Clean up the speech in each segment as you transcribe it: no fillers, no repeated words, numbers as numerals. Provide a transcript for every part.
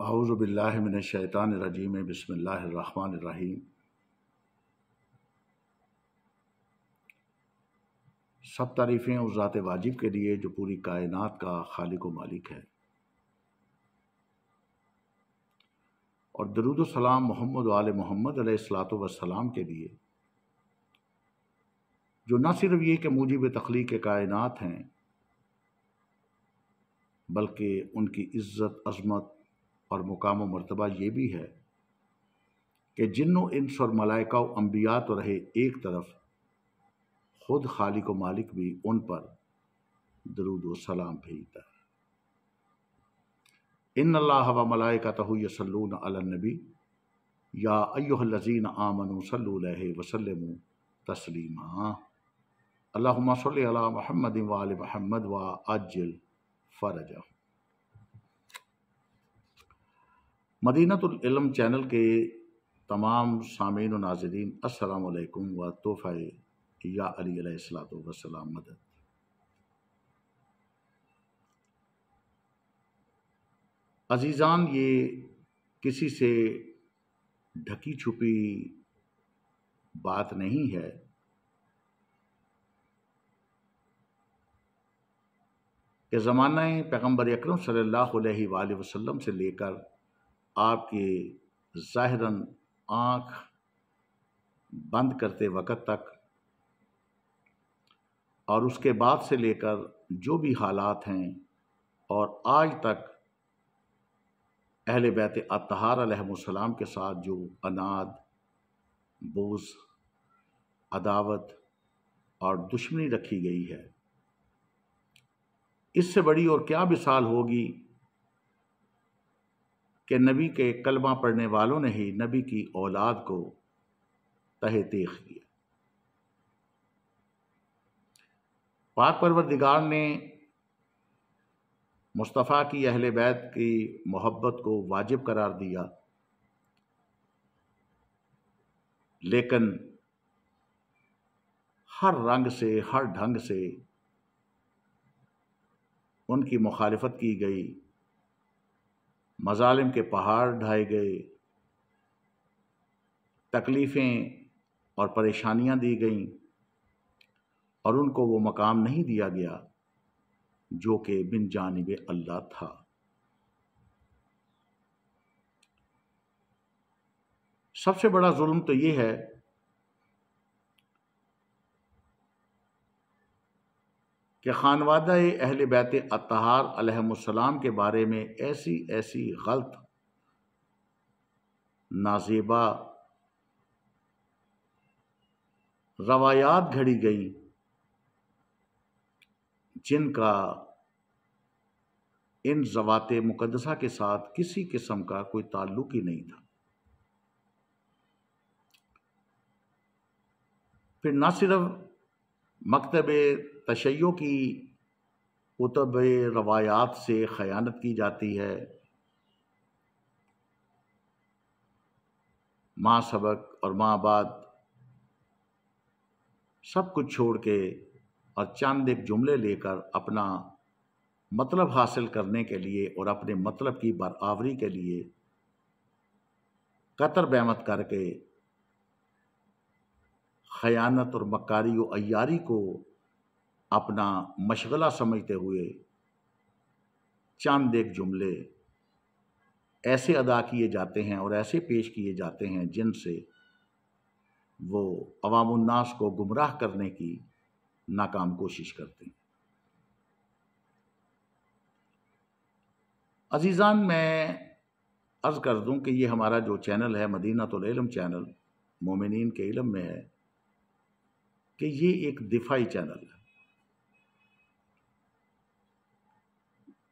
औज़ु बिल्लाहि मिनश शैतानिर रजीम बिस्मिल्लाहिर रहमानिर रहीम। सब तारीफ़ें उस ज़ात वाजिब के लिए जो पूरी कायनात का खालिक व मालिक है, और दरूद व सलाम मोहम्मद व आले मोहम्मद अलैहिस्सलातु वस्सलाम के लिए जो न सिर्फ ये कि मूजिब तख्लीक़ कायनात हैं, बल्कि उनकी इज़्ज़त, अज़मत और मुकाम व मर्तबा ये भी है कि जिन्नो इंस और मलाइका व अंबिया तो रहे एक तरफ, खुद खालिक व मालिक भी उन पर दरूद व सलाम भेजता है। इन्नल्लाह व मलाइकतहु यसल्लूना अलन नबी या अय्युहल्लज़ीना आमनू सल्लु अलैहि व सल्लिमू तस्लीमा। अल्लाहुम्मा सल्लि अला मुहम्मदिन व आलि मुहम्मद व अज्जिल फ़रजहु। मदीनतुल इल्म चैनल के तमाम सामीन व नाज़रीन, अस्सलामु अलैकुम व तोहफ़े या अली अलैहिस्सलातु वस्सलाम मदद। अज़ीज़ान, ये किसी से ढकी छुपी बात नहीं है कि ज़माना पैगम्बर अकरम सल्लल्लाहु अलैहि वसल्लम से लेकर आपके ज़ाहिरन आँख बंद करते वक़्त तक और उसके बाद से लेकर जो भी हालात हैं और आज तक अहले बैत अत्तहार अलैहिमुस्सलाम के साथ जो अनाद, बोझ, अदावत और दुश्मनी रखी गई है, इससे बड़ी और क्या मिसाल होगी कि नबी के कलमा पढ़ने वालों ने ही नबी की औलाद को तहे तेख किया। पाक परवरदिगार ने मुस्तफ़ा की अहले बैत की मोहब्बत को वाजिब करार दिया, लेकिन हर रंग से, हर ढंग से उनकी मुखालिफत की गई, मज़ालिम के पहाड़ ढाए गए, तकलीफ़ें और परेशानियां दी गईं और उनको वो मकाम नहीं दिया गया जो कि बिन जानिब अल्लाह था। सबसे बड़ा जुल्म तो ये है कि खानवादा अहले बैत अत्तहार अलैहिमुस्सलाम के बारे में ऐसी ऐसी गलत, नाज़ेबा रवायात घड़ी गई जिनका इन ज़वाते मुक़द्दसा के साथ किसी किस्म का कोई ताल्लुक ही नहीं था। फिर न सिर्फ मकतब तशय्यो की कुतुब रवायात से ख़यानत की जाती है, माँ सबक और माँ बाद सब कुछ छोड़ के और चंद एक जुमले लेकर अपना मतलब हासिल करने के लिए और अपने मतलब की बराबरी के लिए कतर बेमत करके ख़यानत और मक्कारी व अय्यारी को अपना मशगला समझते हुए चंद एक जुमले ऐसे अदा किए जाते हैं और ऐसे पेश किए जाते हैं जिनसे वो अवामुन्नास को गुमराह करने की नाकाम कोशिश करते हैं। अज़ीज़ान, मैं अर्ज़ कर दूं कि ये हमारा जो चैनल है मदीनतुल इल्म चैनल, मोमिनीन के इल्म में है, कि ये एक दिफाई चैनल है।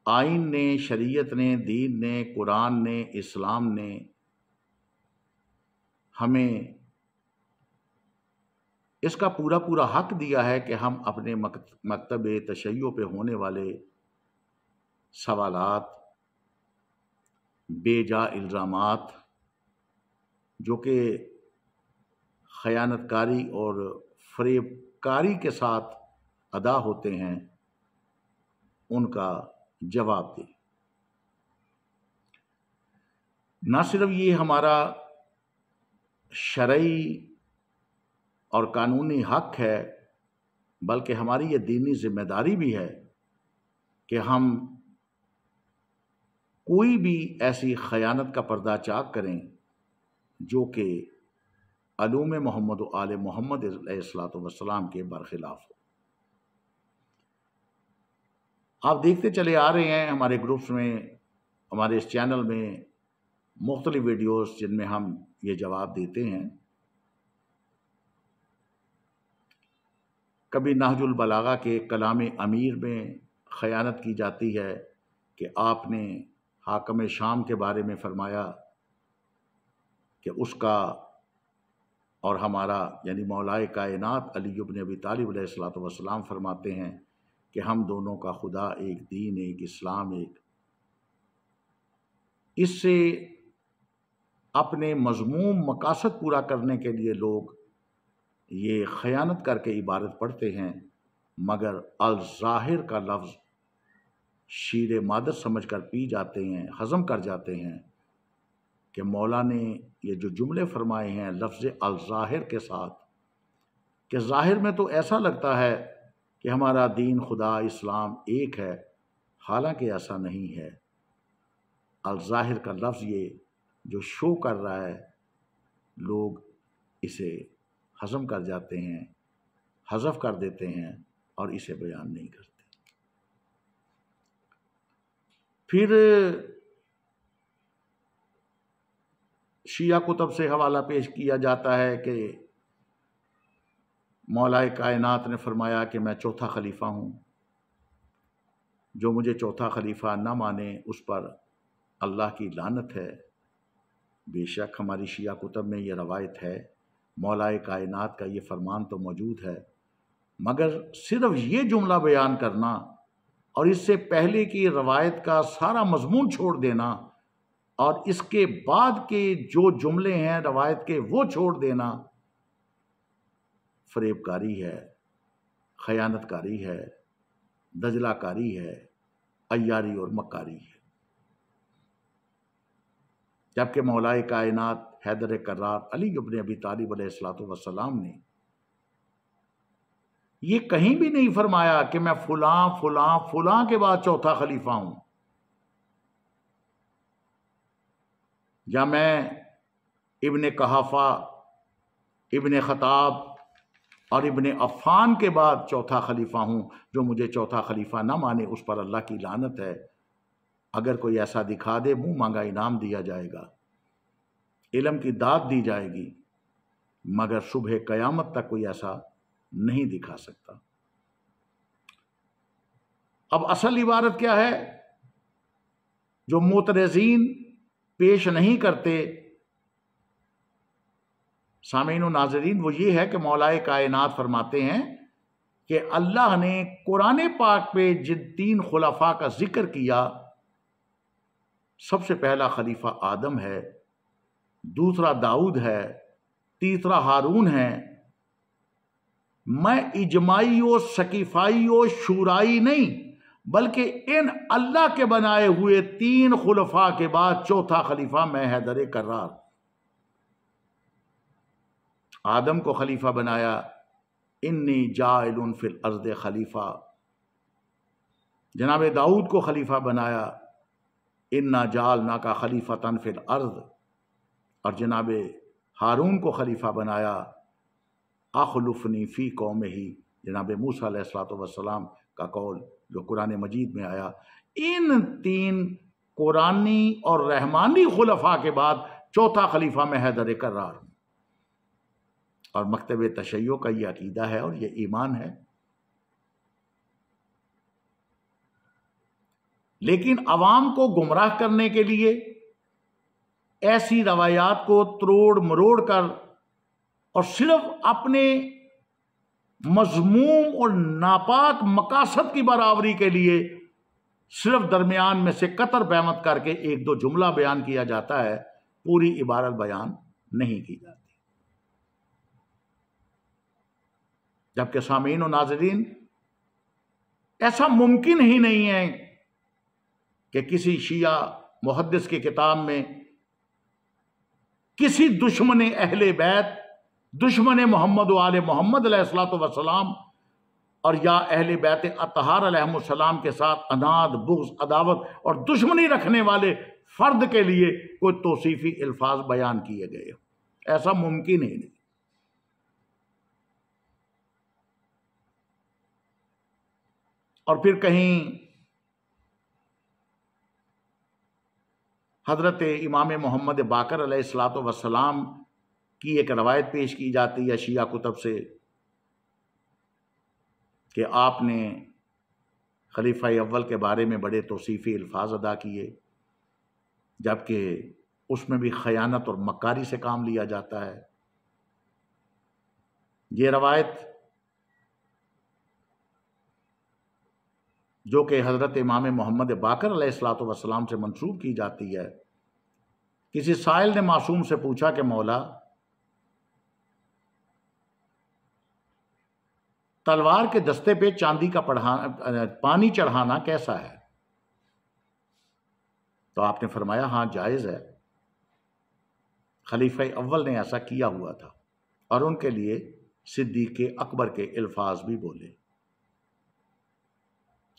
आइन ने, शरीयत ने, दीन ने, कुरान ने, इस्लाम ने हमें इसका पूरा पूरा हक दिया है कि हम अपने मकतब तशय्यो पे होने वाले सवालात, बेजा इल्ज़ामात जो कि ख़यानतकारी और फ़रेबकारी के साथ अदा होते हैं, उनका जवाब दें। ना सिर्फ ये हमारा शरई और कानूनी हक है, बल्कि हमारी ये दीनी जिम्मेदारी भी है कि हम कोई भी ऐसी खयानत का पर्दाचाक करें जो कि अलूम मोहम्मद व आले मोहम्मद अलैहिस्सलातु वस्सलाम के बरखिलाफ हो। आप देखते चले आ रहे हैं हमारे ग्रुप्स में, हमारे इस चैनल में मुख्तलिफ वीडियोस जिनमें हम ये जवाब देते हैं। कभी नहजुल बलागा के कलाम अमीर में खयानत की जाती है कि आपने हाकम शाम के बारे में फरमाया कि उसका और हमारा यानी मौलाए कायनात अली इब्न अबी तालिब अलैहिस्सलातु वस्सलाम फरमाते हैं कि हम दोनों का खुदा एक, दीन एक, इस्लाम एक। इससे अपने मज़मूम मकासद पूरा करने के लिए लोग ये खयानत करके इबारत पढ़ते हैं, मगर अल ज़ाहिर का लफ्ज़ शीर मादर समझ कर पी जाते हैं, हज़म कर जाते हैं कि मौला ने ये जो जुमले फरमाए हैं लफ्ज़ अल ज़ाहिर के साथ, कि ज़ाहिर में तो ऐसा लगता है कि हमारा दीन, खुदा, इस्लाम एक है, हालांकि ऐसा नहीं है। अल ज़ाहिर का लफ्ज़ ये जो शो कर रहा है, लोग इसे हज़म कर जाते हैं, हज़फ कर देते हैं और इसे बयान नहीं करते। फिर शिया कुतब से हवाला पेश किया जाता है कि मौलाए कायनात ने फरमाया कि मैं चौथा खलीफा हूँ, जो मुझे चौथा खलीफा न माने उस पर अल्लाह की लानत है। बेशक हमारी शिया कुतब में ये रवायत है, मौलाए कायनात का ये फरमान तो मौजूद है, मगर सिर्फ ये जुमला बयान करना और इससे पहले की रवायत का सारा मजमून छोड़ देना और इसके बाद के जो जुमले हैं रवायत के वो छोड़ देना फरेबकारी है, खयानतकारी है, दजलाकारी है, अय्यारी और मक्कारी है। जबकि मौलाए कायनात हैदर कर्रार अली इब्न अबी तालिब अलैहिस्सलातु वस्सलाम ने ये कहीं भी नहीं फरमाया कि मैं फुलां फुलां फुलां के बाद चौथा खलीफा हूं, या मैं इब्ने कहाफा, इब्ने खताब और इब्ने अफ़ान के बाद चौथा खलीफा हूं, जो मुझे चौथा खलीफा ना माने उस पर अल्लाह की लानत है। अगर कोई ऐसा दिखा दे, मुंह मांगा इनाम दिया जाएगा, इल्म की दाद दी जाएगी, मगर सुबह कयामत तक कोई ऐसा नहीं दिखा सकता। अब असल इबारत क्या है जो मुतरज़ीन पेश नहीं करते सामीन और नाज़रीन, वो ये है कि मौलाए कायनात फरमाते हैं कि अल्लाह ने कुरान पाक पे जिन 3 खुलफा का जिक्र किया, सबसे पहला खलीफा आदम है, दूसरा दाऊद है, तीसरा हारून है। मैं इजमाई और सकीफाई और शूराई नहीं, बल्कि इन अल्लाह के बनाए हुए 3 खुलफा के बाद चौथा खलीफा मैं हैदर कर्रार। आदम को खलीफा बनाया, इन्नी जाइलुन फिल अर्ज़ खलीफा। जनाब दाऊद को खलीफा बनाया, इन्ना जालना का खलीफतन फिल अर्ज़। और जनाब हारून को खलीफा बनाया, अखलुफनी फ़ी कौम ही, जनाब मूसा अलैहिस्सलातु वस्सलाम का कौल जो कुरान मजीद में आया। इन 3 कुरानी और रहमानी खुलफा के बाद चौथा खलीफा में हैदर कर्रार हूँ। और मकतब तशय्यो का ये अकीदा है और ये ईमान है। लेकिन अवाम को गुमराह करने के लिए ऐसी रवायात को तोड़ मरोड़ कर और सिर्फ अपने मजमूम और नापाक मकासद की बराबरी के लिए सिर्फ दरमियान में से कतर बहमत करके 1-2 जुमला बयान किया जाता है, पूरी इबारत बयान नहीं की जाती। जबकि सामीन और नाज़रीन, ऐसा मुमकिन ही नहीं है कि किसी शिया मुहद्दिस की किताब में किसी दुश्मन अहले बैत, दुश्मन मोहम्मद वाले मोहम्मद अलैहिस्सलातु वस्सलाम और या अहले बैत अत्तहार अलैहिस्सलाम के साथ अनाद, बुग़्ज़, अदावत और दुश्मनी रखने वाले फर्द के लिए कोई तौसीफ़ी अल्फाज बयान किए गए, ऐसा मुमकिन ही नहीं। और फिर कहीं हज़रत इमाम मोहम्मद बाकर अलैहिस्सलातु वस्सलाम की एक रवायत पेश की जाती है शिया कुतब से कि आपने खलीफा अव्वल के बारे में बड़े तौसीफ़ी अल्फाज अदा किए, जबकि उसमें भी खयानत और मक्कारी से काम लिया जाता है। ये रवायत जो कि हज़रत इमाम मोहम्मद बाकर अलैहिस्सलातु वस्सलाम से मंसूब की जाती है। किसी साइल ने मासूम से पूछा कि मौला, तलवार के दस्ते पे चांदी का पानी चढ़ाना कैसा है? तो आपने फरमाया, हाँ जायज़ है, खलीफा अव्वल ने ऐसा किया हुआ था और उनके लिए सिद्दीक़ अकबर के अल्फाज भी बोले।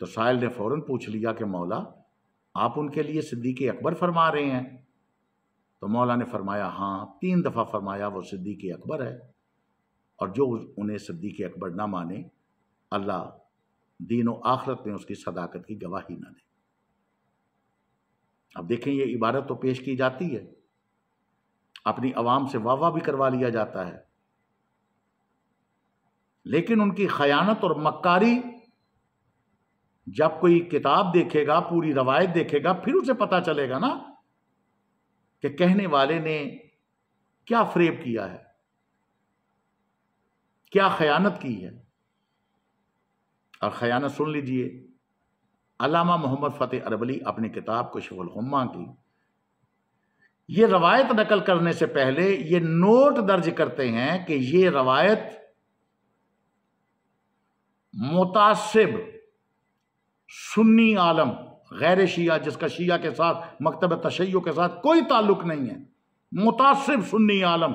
तो साइल ने फौरन पूछ लिया कि मौला, आप उनके लिए सिद्दीक़ अकबर फरमा रहे हैं? तो मौला ने फरमाया, हाँ 3 दफ़ा फरमाया वो सिद्दीक़ अकबर है, और जो उन्हें सिद्दीक़ अकबर ना माने, अल्लाह दीन व आखिरत में उसकी सदाकत की गवाही ना दे। अब देखें, ये इबारत तो पेश की जाती है, अपनी अवाम से वाह वाह भी करवा लिया जाता है, लेकिन उनकी खयानत और मक्कारी जब कोई किताब देखेगा, पूरी रवायत देखेगा, फिर उसे पता चलेगा ना कि कहने वाले ने क्या फ्रेब किया है, क्या खयानत की है। और खयानत सुन लीजिए, अल्लामा मोहम्मद फ़तेह अरबली अपनी किताब कश्फ़ुल हुम्मा की ये रवायत नकल करने से पहले ये नोट दर्ज करते हैं कि ये रवायत मुतासिब सुन्नी आलम गैर शिया, जिसका शिया के साथ मकतब तशय्युअ के साथ कोई ताल्लुक नहीं है, मुतासिब सुन्नी आलम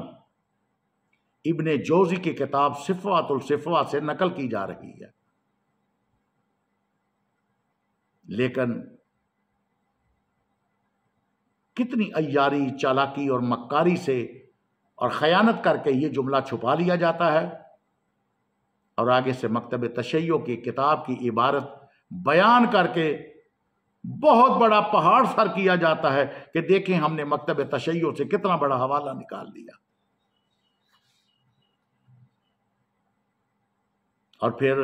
इब्ने जोज़ी की किताब सिफ़वातुल सिफ़वा से नकल की जा रही है। लेकिन कितनी अय्यारी, चालाकी और मक्कारी से और खयानत करके ये जुमला छुपा लिया जाता है और आगे से मकतब तशय्युअ की किताब की इबारत बयान करके बहुत बड़ा पहाड़ सर किया जाता है कि देखें हमने मकतब तशय्युअ से कितना बड़ा हवाला निकाल लिया। और फिर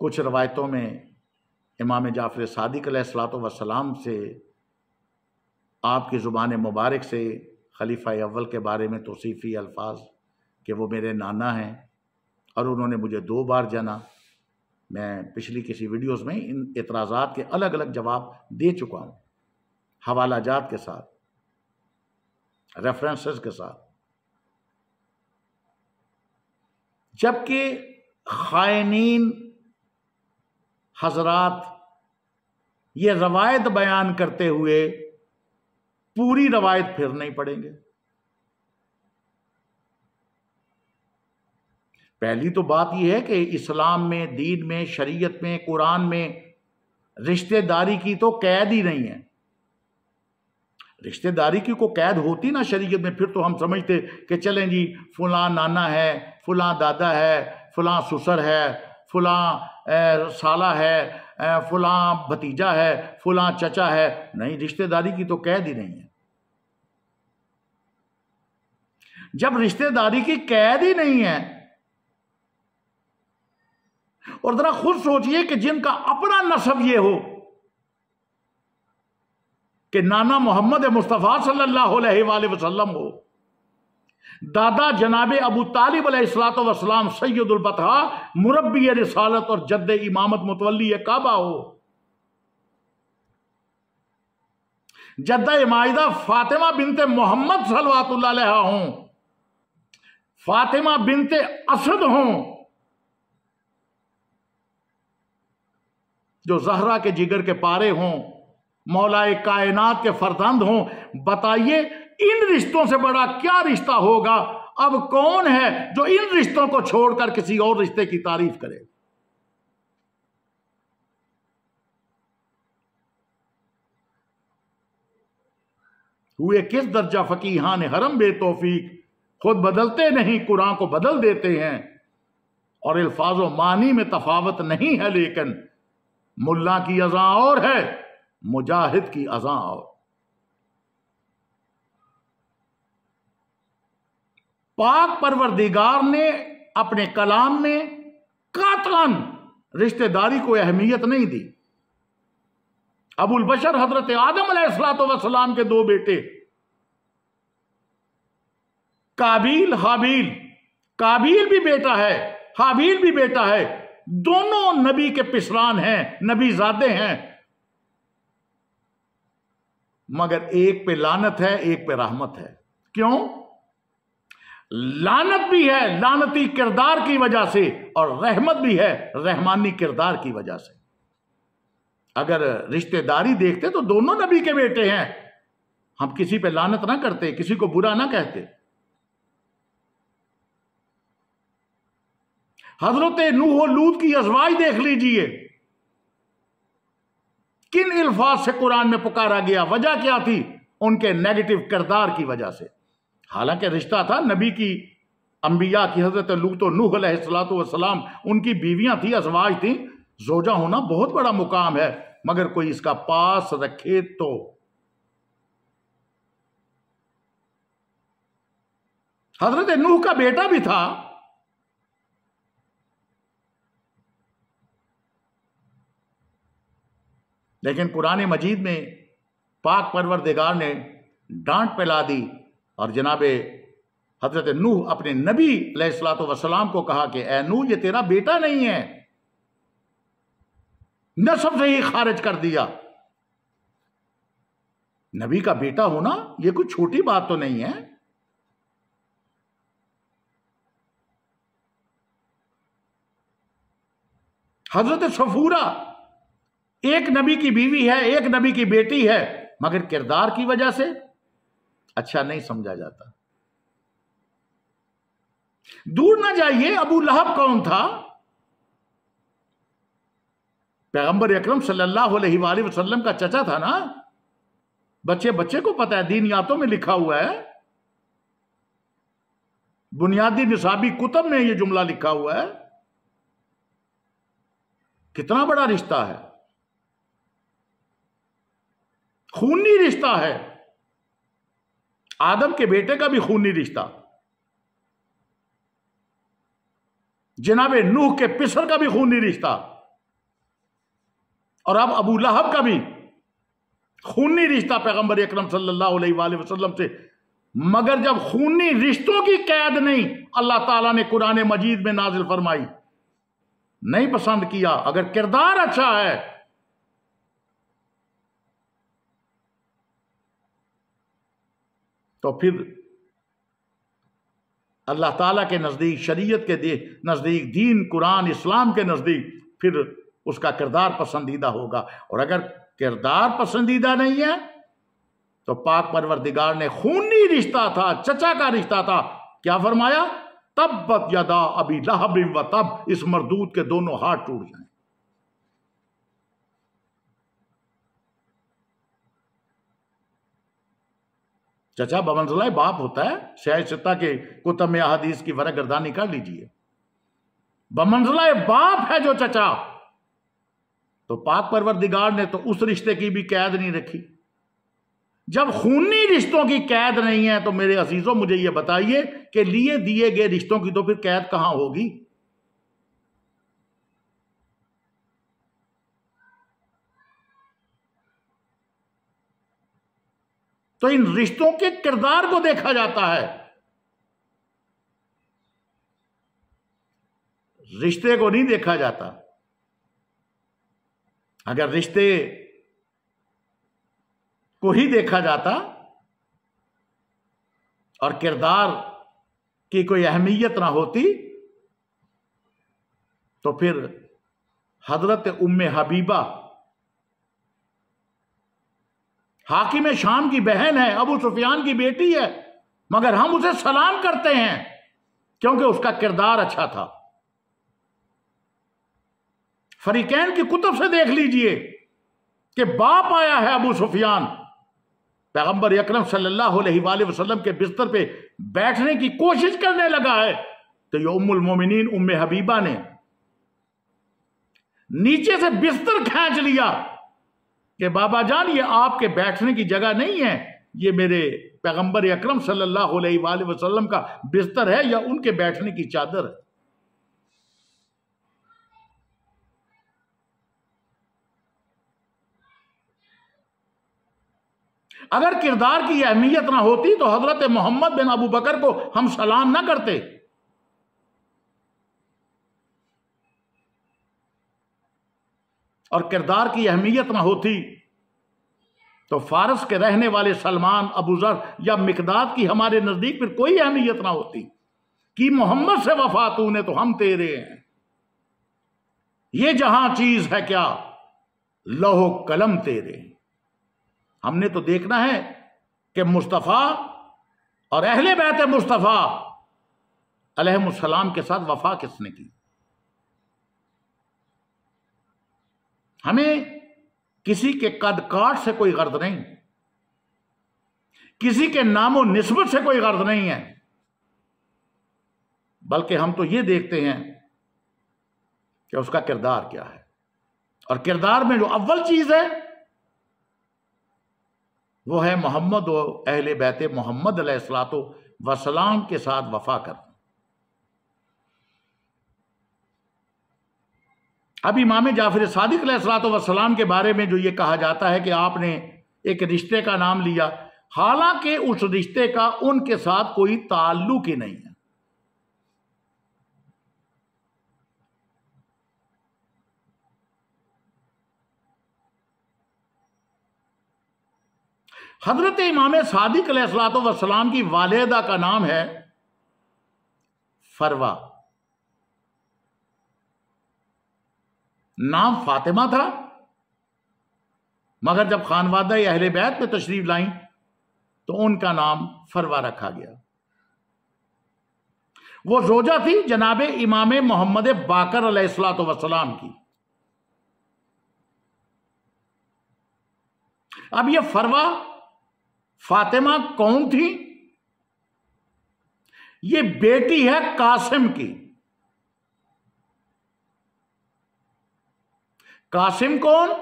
कुछ रवायतों में इमाम जाफ़र सादिक अलैहिस्सलातु वस्सलाम से आपकी ज़ुबान मुबारक से खलीफा अव्वल के बारे में तौसीफ़ी अल्फाज कि वो मेरे नाना हैं और उन्होंने मुझे 2 बार जाना। मैं पिछली किसी वीडियोज़ में इन एतराज़ात के अलग अलग जवाब दे चुका हूँ, हवालाजात के साथ, रेफरेंसेस के साथ। जबकि खाइनीन हजरात ये रवायत बयान करते हुए पूरी रवायत फिर नहीं पढ़ेंगे। पहली तो बात यह है कि इस्लाम में, दीन में, शरीयत में, कुरान में रिश्तेदारी की तो कैद ही नहीं है। रिश्तेदारी की को कैद होती ना शरीयत में, फिर तो हम समझते कि चलें जी फुला नाना है, फुला दादा है, फुला ससुर है, फुला साला है, फुला भतीजा है, फुला चचा है। नहीं, रिश्तेदारी की तो कैद ही नहीं है। जब रिश्तेदारी की कैद ही नहीं है, और जरा खुद सोचिए कि जिनका अपना नसब ये हो कि नाना मोहम्मद मुस्तफ़ा सल्लल्लाहु अलैहि वसल्लम हो, दादा जनाबे अबू तालिब अलैहिस्सलातु वस्सलाम सैयदुल बतहा मुरब्बी रिसालत और जद्दे इमामत मुतवल्ली काबा हो, जद्दा माइदा फातिमा बिनते मोहम्मद सल्लल्लाहु अलैहि हों, फातिमा बिनते असद हों, जो जहरा के जिगर के पारे हों, मौलाए कायनात के फर्जंद हों। बताइए इन रिश्तों से बड़ा क्या रिश्ता होगा? अब कौन है जो इन रिश्तों को छोड़कर किसी और रिश्ते की तारीफ करे? हुए किस दर्जा फकीहान हरम बेतौफीक, खुद बदलते नहीं कुरान को बदल देते हैं। और अल्फाजो मानी में तफावत नहीं है, लेकिन मुल्ला की अज़ा और है, मुजाहिद की अज़ा और। पाक परवरदिगार ने अपने कलाम में कातन रिश्तेदारी को अहमियत नहीं दी। अबुल बशर हजरत आदम अलैहिस्सलाम के दो बेटे काबिल हाबिल, काबिल भी बेटा है, हाबिल भी बेटा है, दोनों नबी के पिसरान हैं, नबी ज़ादे हैं, मगर एक पे लानत है, एक पे रहमत है। क्यों? लानत भी है लानती किरदार की वजह से, और रहमत भी है रहमानी किरदार की वजह से। अगर रिश्तेदारी देखते तो दोनों नबी के बेटे हैं, हम किसी पे लानत ना करते, किसी को बुरा ना कहते। हजरत नूह और लूत की अज़वाज देख लीजिए, किन अल्फाज से कुरान में पुकारा गया, वजह क्या थी? उनके नेगेटिव किरदार की वजह से। हालांकि रिश्ता था नबी की, अंबिया की, हजरत लूत और नूह अलैहिस्सलाम उनकी बीवियां थी, अज़वाज थी। जोजा होना बहुत बड़ा मुकाम है, मगर कोई इसका पास रखे तो। हजरत नूह का बेटा भी था, लेकिन कुरान मजीद में पाक परवरदिगार ने डांट पिला दी और जनाबे हजरत नूह अपने नबी अलैहिस्सलातु वस्सलाम को कहा कि ए नूह, ये तेरा बेटा नहीं है, नस्ब से ही खारिज कर दिया। नबी का बेटा होना यह कोई छोटी बात तो नहीं है। हजरत सफूरा एक नबी की बीवी है, एक नबी की बेटी है, मगर किरदार की वजह से अच्छा नहीं समझा जाता। दूर ना जाइए, अबू लहब कौन था? पैगंबर अकरम सल्लल्लाहु अलैहि वसल्लम का चचा था ना। बच्चे बच्चे को पता है, दीनियातों में लिखा हुआ है, बुनियादी निसाबी कुतब में यह जुमला लिखा हुआ है। कितना बड़ा रिश्ता है, खूनी रिश्ता है। आदम के बेटे का भी खूनी रिश्ता, जनाबे नूह के पिसर का भी खूनी रिश्ता, और अब अबू लहब का भी खूनी रिश्ता पैगंबर अकरम सल्लल्लाहु अलैहि वसल्लम से। मगर जब खूनी रिश्तों की कैद नहीं अल्लाह ताला ने कुरान मजीद में नाजिल फरमाई, नहीं पसंद किया। अगर किरदार अच्छा है तो फिर अल्लाह ताला के नजदीक, शरीयत के नजदीक, दीन कुरान इस्लाम के नजदीक फिर उसका किरदार पसंदीदा होगा। और अगर किरदार पसंदीदा नहीं है तो पाक परवरदिगार ने खूनी रिश्ता था, चचा का रिश्ता था, क्या फरमाया? तब्बत यदा अबी लहब व तब, इस मरदूद के दोनों हाथ टूट जाएं। चचा बमंज़िला बाप होता है। सित्ता के कुतुब में अहादीस की वरक़ गर्दानी कर लीजिए, बमंज़िला बाप है जो चचा। तो पाक परवरदिगार ने तो उस रिश्ते की भी कैद नहीं रखी। जब खूनी रिश्तों की कैद नहीं है तो मेरे अजीजों मुझे यह बताइए कि लिए दिए गए रिश्तों की तो फिर कैद कहां होगी? तो इन रिश्तों के किरदार को देखा जाता है, रिश्ते को नहीं देखा जाता। अगर रिश्ते को ही देखा जाता और किरदार की कोई अहमियत ना होती तो फिर हजरत उम्मे हबीबा हाकिम शाम की बहन है, अबू सुफियान की बेटी है, मगर हम उसे सलाम करते हैं क्योंकि उसका किरदार अच्छा था। फरीकैन की कुतुब से देख लीजिए कि बाप आया है अबू सुफियान, पैगंबर अकरम सल्लल्लाहु अलैहि वसल्लम के बिस्तर पे बैठने की कोशिश करने लगा है, तो ये उम्मुल मोमिनीन उम्मे हबीबा ने नीचे से बिस्तर खींच लिया कि बाबा जान ये आपके बैठने की जगह नहीं है, ये मेरे पैगंबर अकरम सल्लल्लाहु अलैहि वसल्लम का बिस्तर है या उनके बैठने की चादर है। अगर किरदार की अहमियत ना होती तो हजरत मोहम्मद बिन अबू बकर को हम सलाम ना करते। और किरदार की अहमियत ना होती तो फारस के रहने वाले सलमान, अबू जर या मिकदाद की हमारे नजदीक फिर कोई अहमियत ना होती कि मोहम्मद से वफा तूने तो हम तेरे हैं। ये जहां चीज है क्या लौह कलम तेरे। हमने तो देखना है कि मुस्तफ़ा और अहले बैत मुस्तफ़ा अलैहिस्सलाम के साथ वफा किसने की। हमें किसी के कद काट से कोई गर्द नहीं, किसी के नामो निस्बत से कोई गर्द नहीं है, बल्कि हम तो ये देखते हैं कि उसका किरदार क्या है। और किरदार में जो अव्वल चीज है वो है मोहम्मद और अहले बैत मोहम्मद अलैहिस्सलातो वसलाम के साथ वफा करना। अब इमाम जाफर सादिक अलैहिस्सलातो वसलाम के बारे में जो ये कहा जाता है कि आपने एक रिश्ते का नाम लिया, हालांकि उस रिश्ते का उनके साथ कोई ताल्लुक ही नहीं है। हजरत इमाम सादिक अलैहिस्सलातो वस्सलाम की वालिदा का नाम है फरवा। नाम फातिमा था, मगर जब खानवादा अहले बैत में तशरीफ लाई तो उनका नाम फरवा रखा गया। वो जोजा थी जनाबे इमाम मोहम्मद बाकर अलैहिस्सलातो वस्सलाम की। अब ये फरवा फातिमा कौन थी? ये बेटी है कासिम की। कासिम कौन?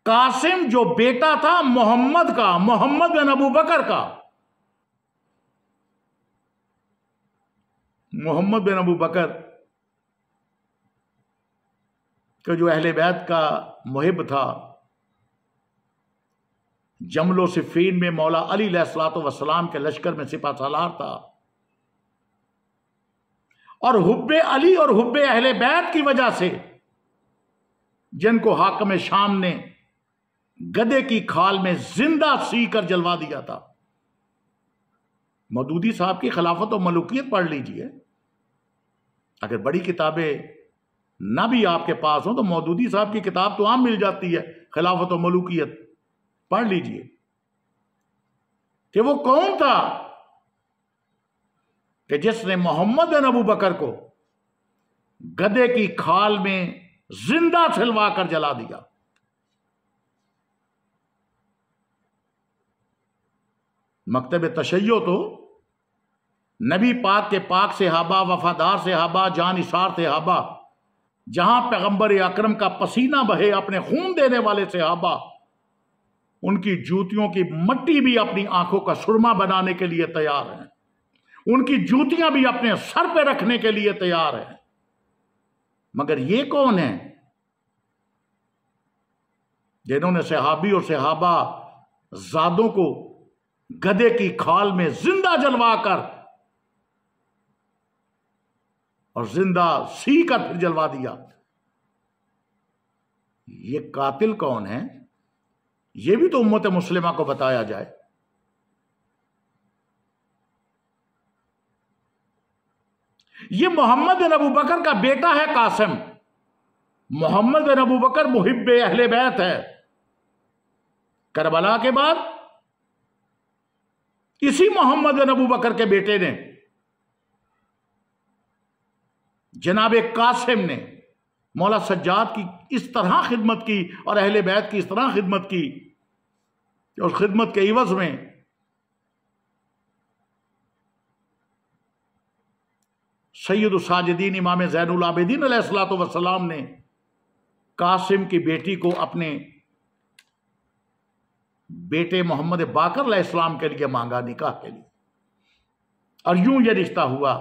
कासिम जो बेटा था मोहम्मद का, मोहम्मद बिन अबू बकर का। मोहम्मद बिन अबू बकर का जो अहले बैत का मुहिब था, जमलो सिफीन में मौला अली अलैहिस्सलातो वस्सलाम के लश्कर में सिपा सालार था, और हुब्बे अली और हुब्बे अहले बैत की वजह से जिनको हाकिम शाम ने गधे की खाल में जिंदा सी कर जलवा दिया था। मौदूदी साहब की खिलाफत और मलूकियत पढ़ लीजिए। अगर बड़ी किताबें ना भी आपके पास हो तो मौदूदी साहब की किताब तो आम मिल जाती है, खिलाफत और मलूकियत, पढ़ लीजिए कि वो कौन था कि जिसने मोहम्मद बिन अबू बकर को गधे की खाल में जिंदा छिलवा कर जला दिया। मकतब तशय्यो तो नबी पाक के पाक सहाबा, वफादार सहाबा, जानिसार सहाबा, जहां पैगंबर अकरम का पसीना बहे, अपने खून देने वाले सहाबा, उनकी जूतियों की मट्टी भी अपनी आंखों का सुरमा बनाने के लिए तैयार हैं, उनकी जूतियां भी अपने सर पे रखने के लिए तैयार हैं। मगर ये कौन है जिन्होंने सहाबी और सहाबा जादों को गधे की खाल में जिंदा जलवाकर और जिंदा सी कर फिर जलवा दिया? ये कातिल कौन है, ये भी तो उम्मत मुस्लिमा को बताया जाए। ये मोहम्मद बिन अबू बकर का बेटा है कासिम। मोहम्मद बिन अबू बकर मुहिब्बे अहले बैत है, करबला के बाद इसी मोहम्मद बिन अबू बकर के बेटे ने, जनाब कासिम ने मौला सज्जाद की इस तरह खिदमत की और अहले बैत की इस तरह खिदमत की कि उस खिदमत के इवज में सैयदुस साजिदीन इमाम ज़ैनुल आबिदीन अलैहिस्सलातु वस्सलाम ने कासिम की बेटी को अपने बेटे मोहम्मद बाकर अलैहिस्सलाम के लिए मांगा, निकाह के लिए, और यूं यह रिश्ता हुआ।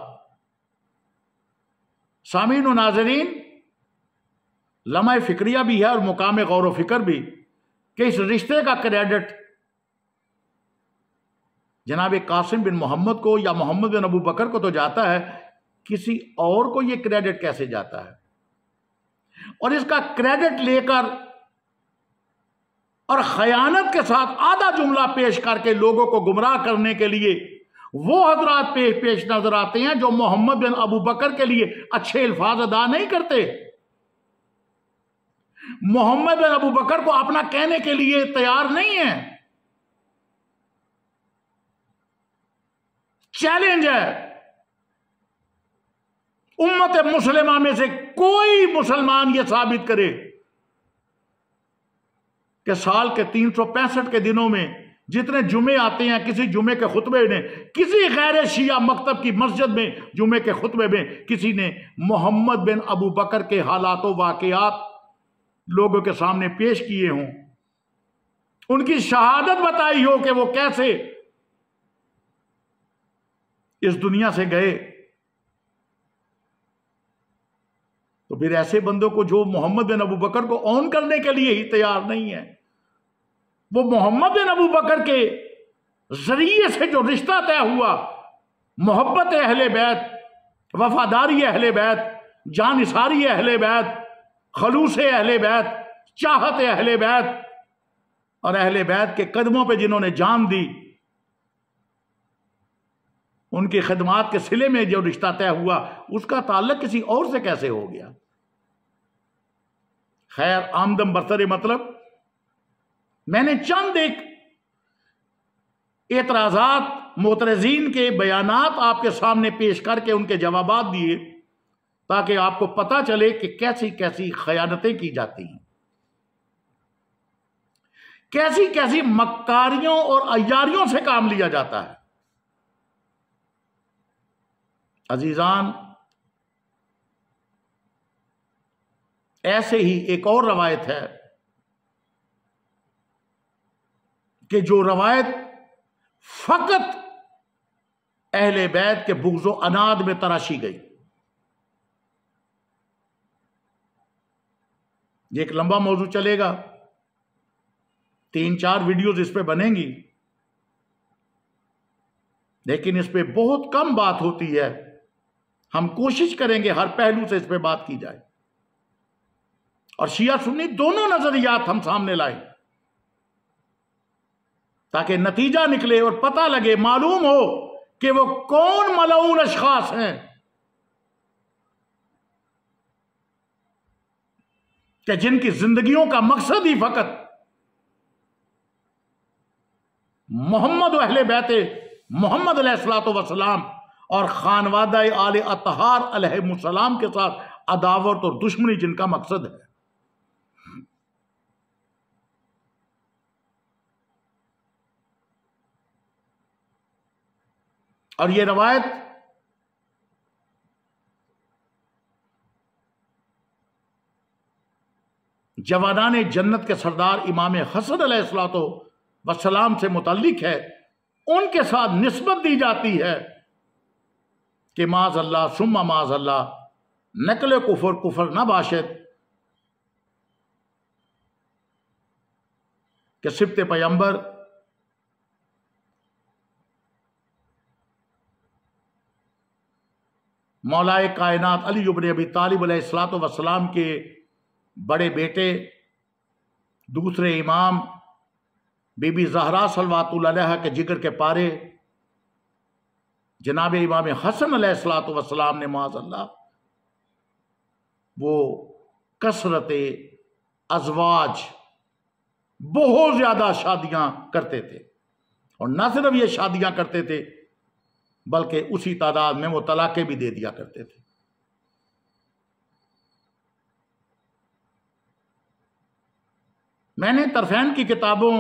सामीन व नाज़रीन, लम्हा फिक्रिया भी है और मुकाम गौर व फिक्र भी कि इस रिश्ते का क्रेडिट जनाब कासिम बिन मोहम्मद को या मोहम्मद बिन अबू बकर को तो जाता है, किसी और को यह क्रेडिट कैसे जाता है? और इसका क्रेडिट लेकर और खयानत के साथ आधा जुमला पेश करके लोगों को गुमराह करने के लिए वो हजरात पेश नजर आते हैं जो मोहम्मद बिन अबू बकर के लिए अच्छे अल्फाज अदा नहीं करते, मोहम्मद बिन अबू बकर को अपना कहने के लिए तैयार नहीं है। चैलेंज है, उम्मत मुसलिमा में से कोई मुसलमान यह साबित करे कि साल के 365 के दिनों में जितने जुमे आते हैं, किसी जुमे के खुतबे ने, किसी गैर शिया मकतब की मस्जिद में जुमे के खुतबे में किसी ने मोहम्मद बिन अबू बकर के हालात व वाक़यात लोगों के सामने पेश किए हों, उनकी शहादत बताई हो कि वो कैसे इस दुनिया से गए, तो फिर ऐसे बंदों को जो मोहम्मद बिन अबू बकर को ऑन करने के लिए ही तैयार नहीं है, वो मोहम्मद बिन अबू बकर के जरिए से जो रिश्ता तय हुआ, मोहब्बत अहले बैत, वफादारी अहले बैत, जानिसारी अहले बैत, खलूस अहले बैत, चाहत अहले बैत और अहले बैत के कदमों पे जिन्होंने जान दी, उनकी खिदमात के सिले में जो रिश्ता तय हुआ, उसका ताल्लुक किसी और से कैसे हो गया? खैर, आमदम बरसरे मतलब मैंने चंद एक एतराजात मोतरजीन के बयानात आपके सामने पेश करके उनके जवाबात दिए ताकि आपको पता चले कि कैसी कैसी खयानतें की जाती हैं, कैसी कैसी मक्कारियों और अय्यारियों से काम लिया जाता है। अजीजान, ऐसे ही एक और रवायत है कि जो रवायत फकत अहले बैत के बुग़्ज़ो अनाद में तराशी गई। ये एक लंबा मौजू चलेगा, 3-4 वीडियोज इस पे बनेंगी, लेकिन इस पे बहुत कम बात होती है। हम कोशिश करेंगे हर पहलू से इस पे बात की जाए और शिया सुन्नी दोनों नजरियात हम सामने लाएं ताकि नतीजा निकले और पता लगे, मालूम हो कि वो कौन मलऊन अशखास हैं कि जिनकी जिंदगियों का मकसद ही फकत मोहम्मद व अहले बैते मोहम्मद अलैहिस्सलातु वस्सलाम और खानवादा आले अतहार अलैहिमुस्सलाम के साथ अदावत और दुश्मनी जिनका मकसद है। और ये रवायत जवानाने जन्नत के सरदार इमाम हसन अलैहिस्सलातु वस्सलाम से मुतल्लिक है। उनके साथ निस्बत दी जाती है कि माज़अल्लाह सुम्मा माज़अल्लाह नकल कुफर कुफर न बाशत कि सिब्ते पैगंबर मौलाए कायनात अली इब्न अबी तालिब अलैहिस्सलातु वस्सलाम के बड़े बेटे दूसरे इमाम बीबी ज़हरा सल्लल्लाहु अलैहा के जिगर के पारे जनाब इमाम हसन अलैहिस्सलातु वस्सलाम ने माज़अल्लाह वो कसरत अज़वाज बहुत ज्यादा शादियां करते थे, और न सिर्फ ये शादियां करते थे बल्कि उसी तादाद में वो तलाकें भी दे दिया करते थे। मैंने तरफैन की किताबों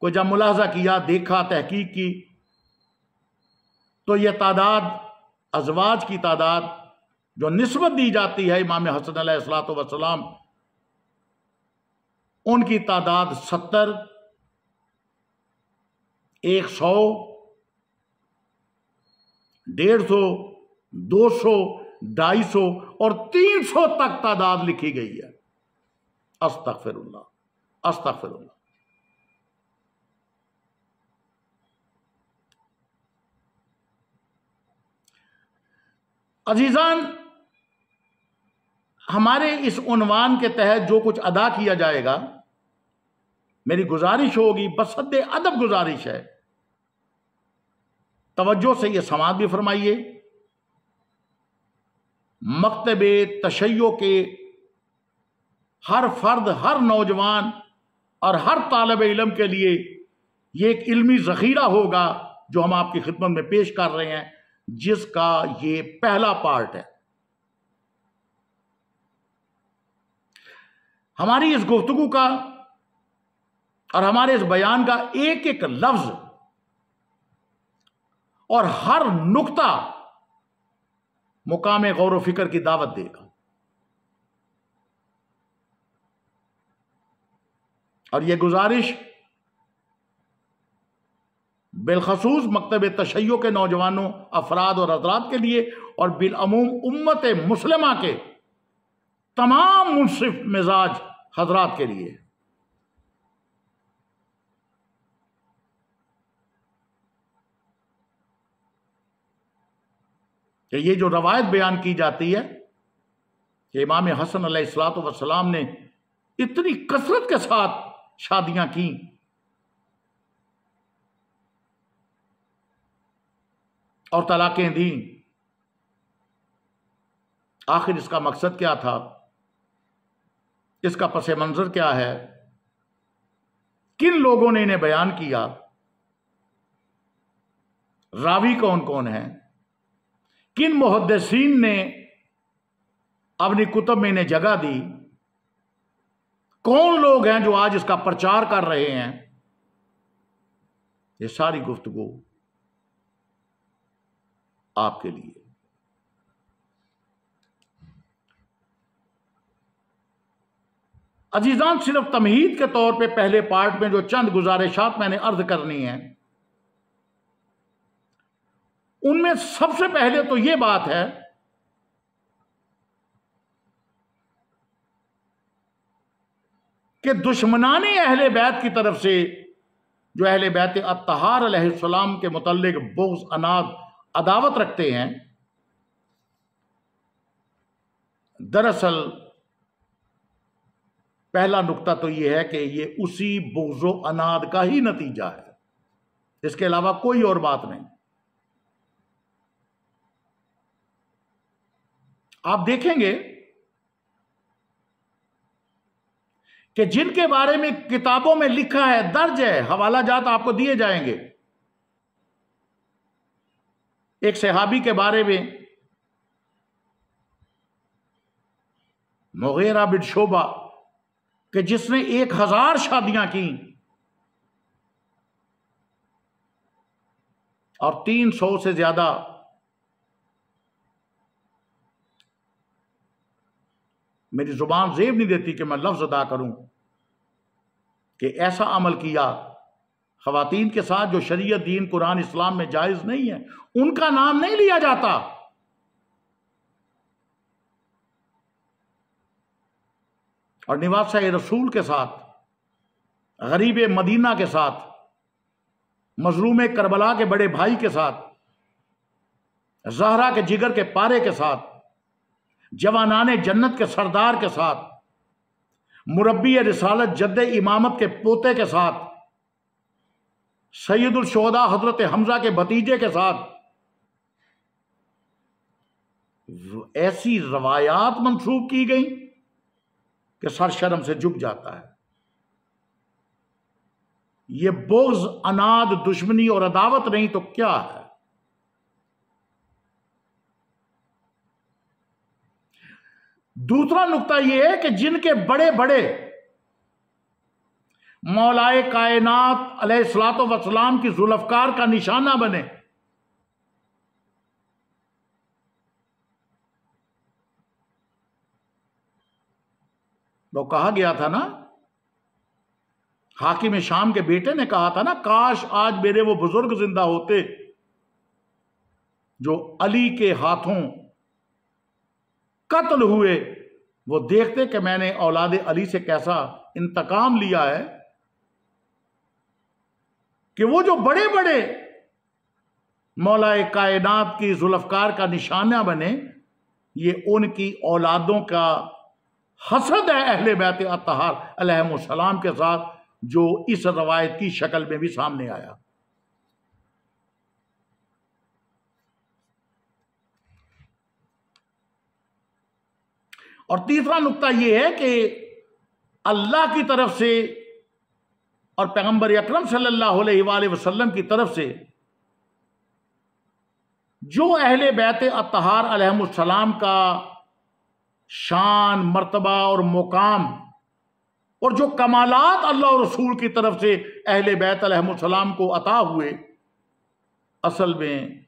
को जब मुलाहजा किया, देखा, तहकीक की, तो यह तादाद, अज़वाज की तादाद जो निस्बत दी जाती है इमाम हसन अलैहिस्सलातु वस्सलाम, उनकी तादाद 70, 100, 150, 200, 250 और 300 तक तादाद लिखी गई है। अस्तगफिरुल्लाह, अस्तगफिरुल्लाह। अजीजान, हमारे इस उन्वान के तहत जो कुछ अदा किया जाएगा, मेरी गुजारिश होगी, बसद्दे अदब गुजारिश है, तवज्जो से यह समाअत भी फरमाइए। मकतबे तशय्यो के हर फर्द, हर नौजवान और हर तालिब इल्म के लिए यह एक इल्मी ज़ख़ीरा होगा जो हम आपकी खिदमत में पेश कर रहे हैं, जिसका ये पहला पार्ट है। हमारी इस गुफ्तगू का और हमारे इस बयान का एक एक लफ्ज और हर नुक्ता मुकाम गौर व फिक्र की दावत देगा, और यह गुजारिश बिलखसूस मकतब तशय्यो के नौजवानों, अफराद और हज़रात के लिए, और बिलअमूम उम्मत मुस्लिमा के तमाम मुनसिफ मिजाज हज़रात के लिए। कि ये जो रवायत बयान की जाती है कि इमाम हसन अलैहिस्सलातु वस्सलाम ने इतनी कसरत के साथ शादियां की, और तलाकें दी, आखिर इसका मकसद क्या था, इसका पस मंजर क्या है, किन लोगों ने इन्हें बयान किया, रावी कौन कौन है, किन मुहद्दिसीन ने अपनी कुतुब में इन्हें जगह दी, कौन लोग हैं जो आज इसका प्रचार कर रहे हैं, ये सारी गुफ्तगू आपके लिए। अजीजान, सिर्फ तमहीद के तौर पे पहले पार्ट में जो चंद गुजारिशात मैंने अर्ज करनी है, उनमें सबसे पहले तो यह बात है कि दुश्मनाने अहले बैत की तरफ से जो अहले बैत अत्तहार अलैहिस्सलाम के मुतल्लिक बुग़्ज़, अनाद, अदावत रखते हैं, दरअसल पहला नुक्ता तो यह है कि यह उसी बुग़्ज़ व अनाद का ही नतीजा है, इसके अलावा कोई और बात नहीं। आप देखेंगे कि जिनके बारे में किताबों में लिखा है, दर्ज है, हवाला जात आपको दिए जाएंगे। एक सहाबी के बारे में, मुगीरा बिन शोबा, कि जिसने 1000 शादियां की और 300 से ज्यादा मेरी जुबान जेब नहीं देती कि मैं लफ्ज अदा करूं, कि ऐसा अमल किया खवातीन के साथ जो शरीयत, दीन, कुरान, इस्लाम में जायज नहीं है, उनका नाम नहीं लिया जाता। और निवासा रसूल के साथ, गरीब मदीना के साथ, मजलूम करबला के बड़े भाई के साथ, ज़हरा के जिगर के पारे के साथ, जवानाने जन्नत के सरदार के साथ, मुरब्बी रिसालत जद्दे इमामत के पोते के साथ, सैयदुल शुहदा हजरत हमजा के भतीजे के साथ ऐसी रवायात मंसूब की गई कि सर शर्म से झुक जाता है। ये बोझ, अनाद, दुश्मनी और अदावत नहीं तो क्या है? दूसरा नुक्ता यह है कि जिनके बड़े बड़े मौलाए कायनात अलैहिस्सलातो वस्सलाम की जुल्फकार का निशाना बने, तो कहा गया था ना, हाकिम शाम के बेटे ने कहा था ना, काश आज मेरे वो बुजुर्ग जिंदा होते जो अली के हाथों कत्ल हुए, वो देखते कि मैंने औलादे अली से कैसा इंतकाम लिया है, कि वो जो बड़े बड़े मौलाए कायनात की जुल्फकार का निशाना बने, ये उनकी औलादों का हसद है अहले बैत अत्तहार अलैहिमुस्सलाम के साथ, जो इस रवायत की शक्ल में भी सामने आया। और तीसरा नुक्ता यह है कि अल्लाह की तरफ से और पैगंबर अकरम सल्लल्लाहु अलैहि वसल्लम की तरफ से जो अहले बैत अत्तहार अलैहिमुस्सलाम का शान, मर्तबा और मुकाम और जो कमालात अल्लाह और रसूल की तरफ से अहले बैत अलैहिमुस्सलाम को अता हुए, असल में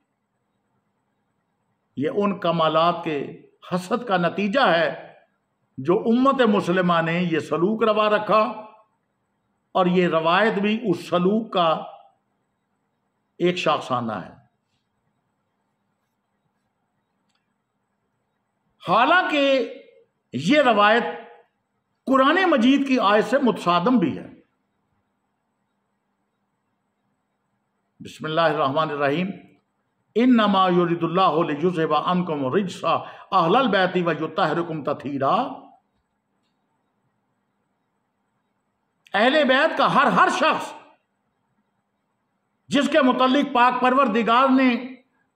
ये उन कमालात के हसद का नतीजा है जो उम्मत मुस्लिमा ने ये सलूक रवा रखा, और ये रवायत भी उस सलूक का एक शाखसाना है। हालांकि ये रवायत कुरान मजीद की आयत से मुतसादम भी है। बिस्मिल्लाहिर्रहमानिर्रहीम, इन्नमा युरिदुल्लाहु लियुज़हिबा अन्कुम रिज्सा अहलल बैति व युत्तहिरकुम तत्हीरा। अहले बैत का हर शख्स जिसके मुतल्लिक पाक परवरदिगार ने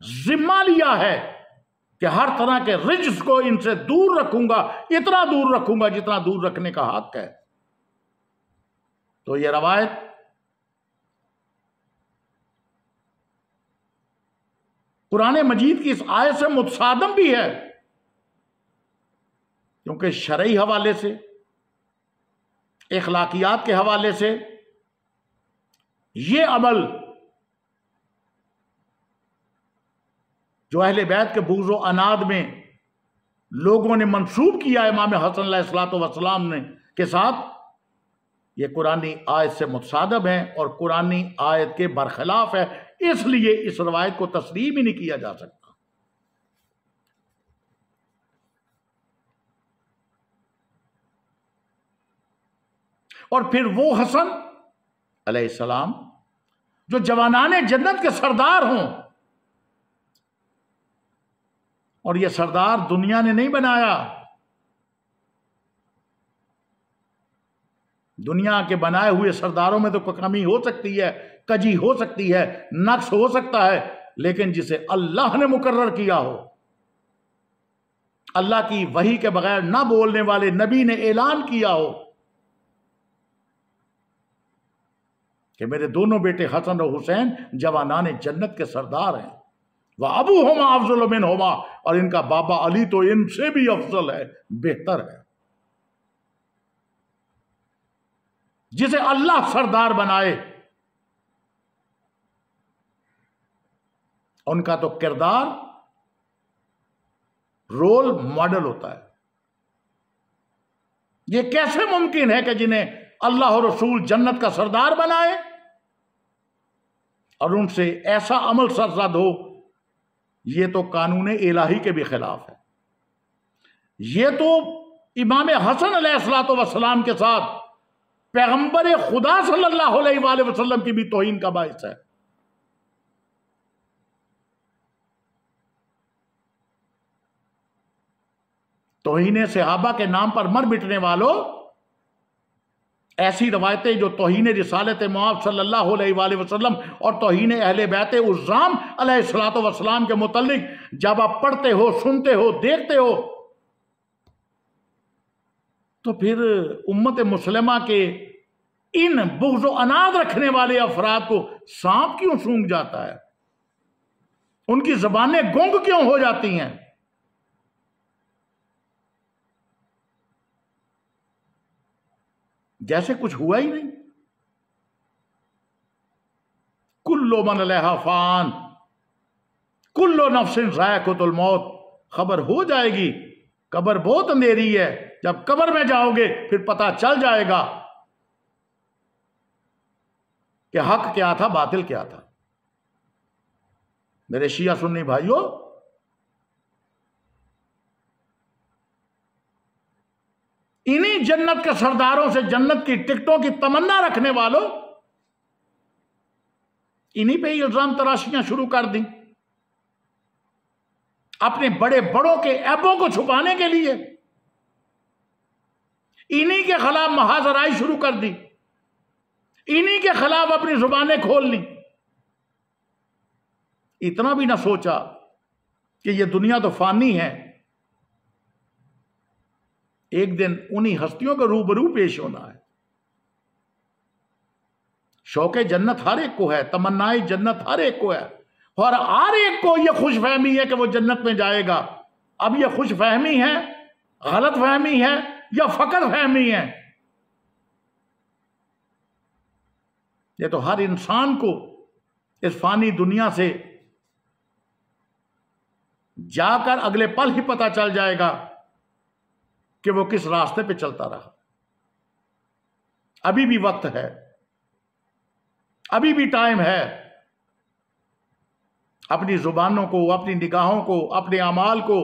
जिम्मा लिया है कि हर तरह के रिज्स को इनसे दूर रखूंगा, इतना दूर रखूंगा जितना दूर रखने का हक है, तो यह रवायत कुरान मजीद की इस आयत से मुतसादम भी है, क्योंकि शरई हवाले से, इखलाकियात के हवाले से यह अमल जो अहले बैत के बुग़्ज़ व अनाद में लोगों ने मंसूब किया इमाम हसन अलैहिस्सलातो वस्सलाम ने के साथ, ये कुरानी आयत से मुतसादम है और कुरानी आयत के बरखिलाफ है, इसलिए इस रवायत को तस्लीम ही नहीं किया जा सकता। और फिर वो हसन अलैहिस्सलाम जो जवानाने जन्नत के सरदार हों, और ये सरदार दुनिया ने नहीं बनाया, दुनिया के बनाए हुए सरदारों में तो कोई कमी हो सकती है, कजी हो सकती है, नक्स हो सकता है, लेकिन जिसे अल्लाह ने मुकर्रर किया हो, अल्लाह की वही के बगैर ना बोलने वाले नबी ने ऐलान किया हो कि मेरे दोनों बेटे हसन और हुसैन जवानाने जन्नत के सरदार हैं, वह अबू होमा अफजल मिन होमा, और इनका बाबा अली तो इनसे भी अफजल है, बेहतर है। जिसे अल्लाह सरदार बनाए, उनका तो किरदार रोल मॉडल होता है। यह कैसे मुमकिन है कि जिन्हें अल्लाह और रसूल जन्नत का सरदार बनाए और उनसे ऐसा अमल सरजद हो? यह तो कानून इलाही के भी खिलाफ है। यह तो इमाम हसन अलैहिस्सलातो वस्सलाम के साथ पैगंबर खुदा सल्लल्लाहु अलैहि वसल्लम की भी तौहीन का बाइस है। तौहीन सहाबा के नाम पर मर मिटने वालों, ऐसी रवायतें जो तौहीन रिसालत मुआब सल्लल्लाहु अलैहि वसल्लम और तौहीन अहले बैत उज़्ज़ाम अलैहिस्सलातो वस्सलाम के मुतल्लिक जब आप पढ़ते हो, सुनते हो, देखते हो, तो फिर उम्मत मुस्लिमा के इन बुग़्ज़ अनाद रखने वाले अफराद को सांप क्यों सूंघ जाता है? उनकी ज़बानें गूंग क्यों हो जाती हैं? जैसे कुछ हुआ ही नहीं। कुल्लो मन अलैहा फान, कुल्लो नफ्सिन ज़ायक़तुल मौत। खबर हो जाएगी, कब्र बहुत अंधेरी है। जब कब्र में जाओगे फिर पता चल जाएगा कि हक क्या था, बातिल क्या था। मेरे शिया सुन्नी भाइयों, इन्हीं जन्नत के सरदारों से जन्नत की टिकटों की तमन्ना रखने वालों, इन्हीं पे इल्जाम तराशियां शुरू कर दी अपने बड़े बड़ों के ऐबों को छुपाने के लिए। इन्हीं के खिलाफ महाजराई शुरू कर दी, इन्हीं के खिलाफ अपनी जुबानें खोल ली। इतना भी ना सोचा कि ये दुनिया तो फानी है, एक दिन उन्हीं हस्तियों को रूबरू पेश होना है। शौक़े जन्नत हर एक को है, तमन्नाए जन्नत हर एक को है, और हर एक को यह खुशफहमी है कि वो जन्नत में जाएगा। अब यह खुशफहमी है, गलत फहमी है या फकत फहमी है, ये तो हर इंसान को इस फानी दुनिया से जाकर अगले पल ही पता चल जाएगा कि वो किस रास्ते पे चलता रहा। अभी भी वक्त है, अभी भी टाइम है। अपनी जुबानों को, अपनी निगाहों को, अपने अमाल को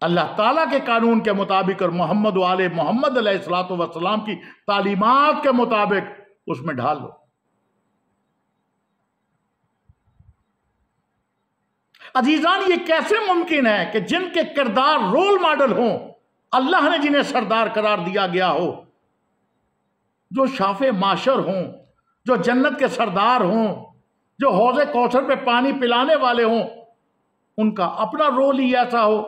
अल्लाह ताला के कानून के मुताबिक और मोहम्मद वाले मोहम्मद अलैहिस्सलातु वस्सलाम की तालीमात के मुताबिक उसमें ढाल लो। अजीजान, ये कैसे मुमकिन है कि जिनके किरदार रोल मॉडल हों, अल्लाह ने जिन्हें सरदार करार दिया गया हो, जो शाफे माशर हों, जो जन्नत के सरदार हों, जो हौज़े कौसर पे पानी पिलाने वाले हों, उनका अपना रोल ही ऐसा हो।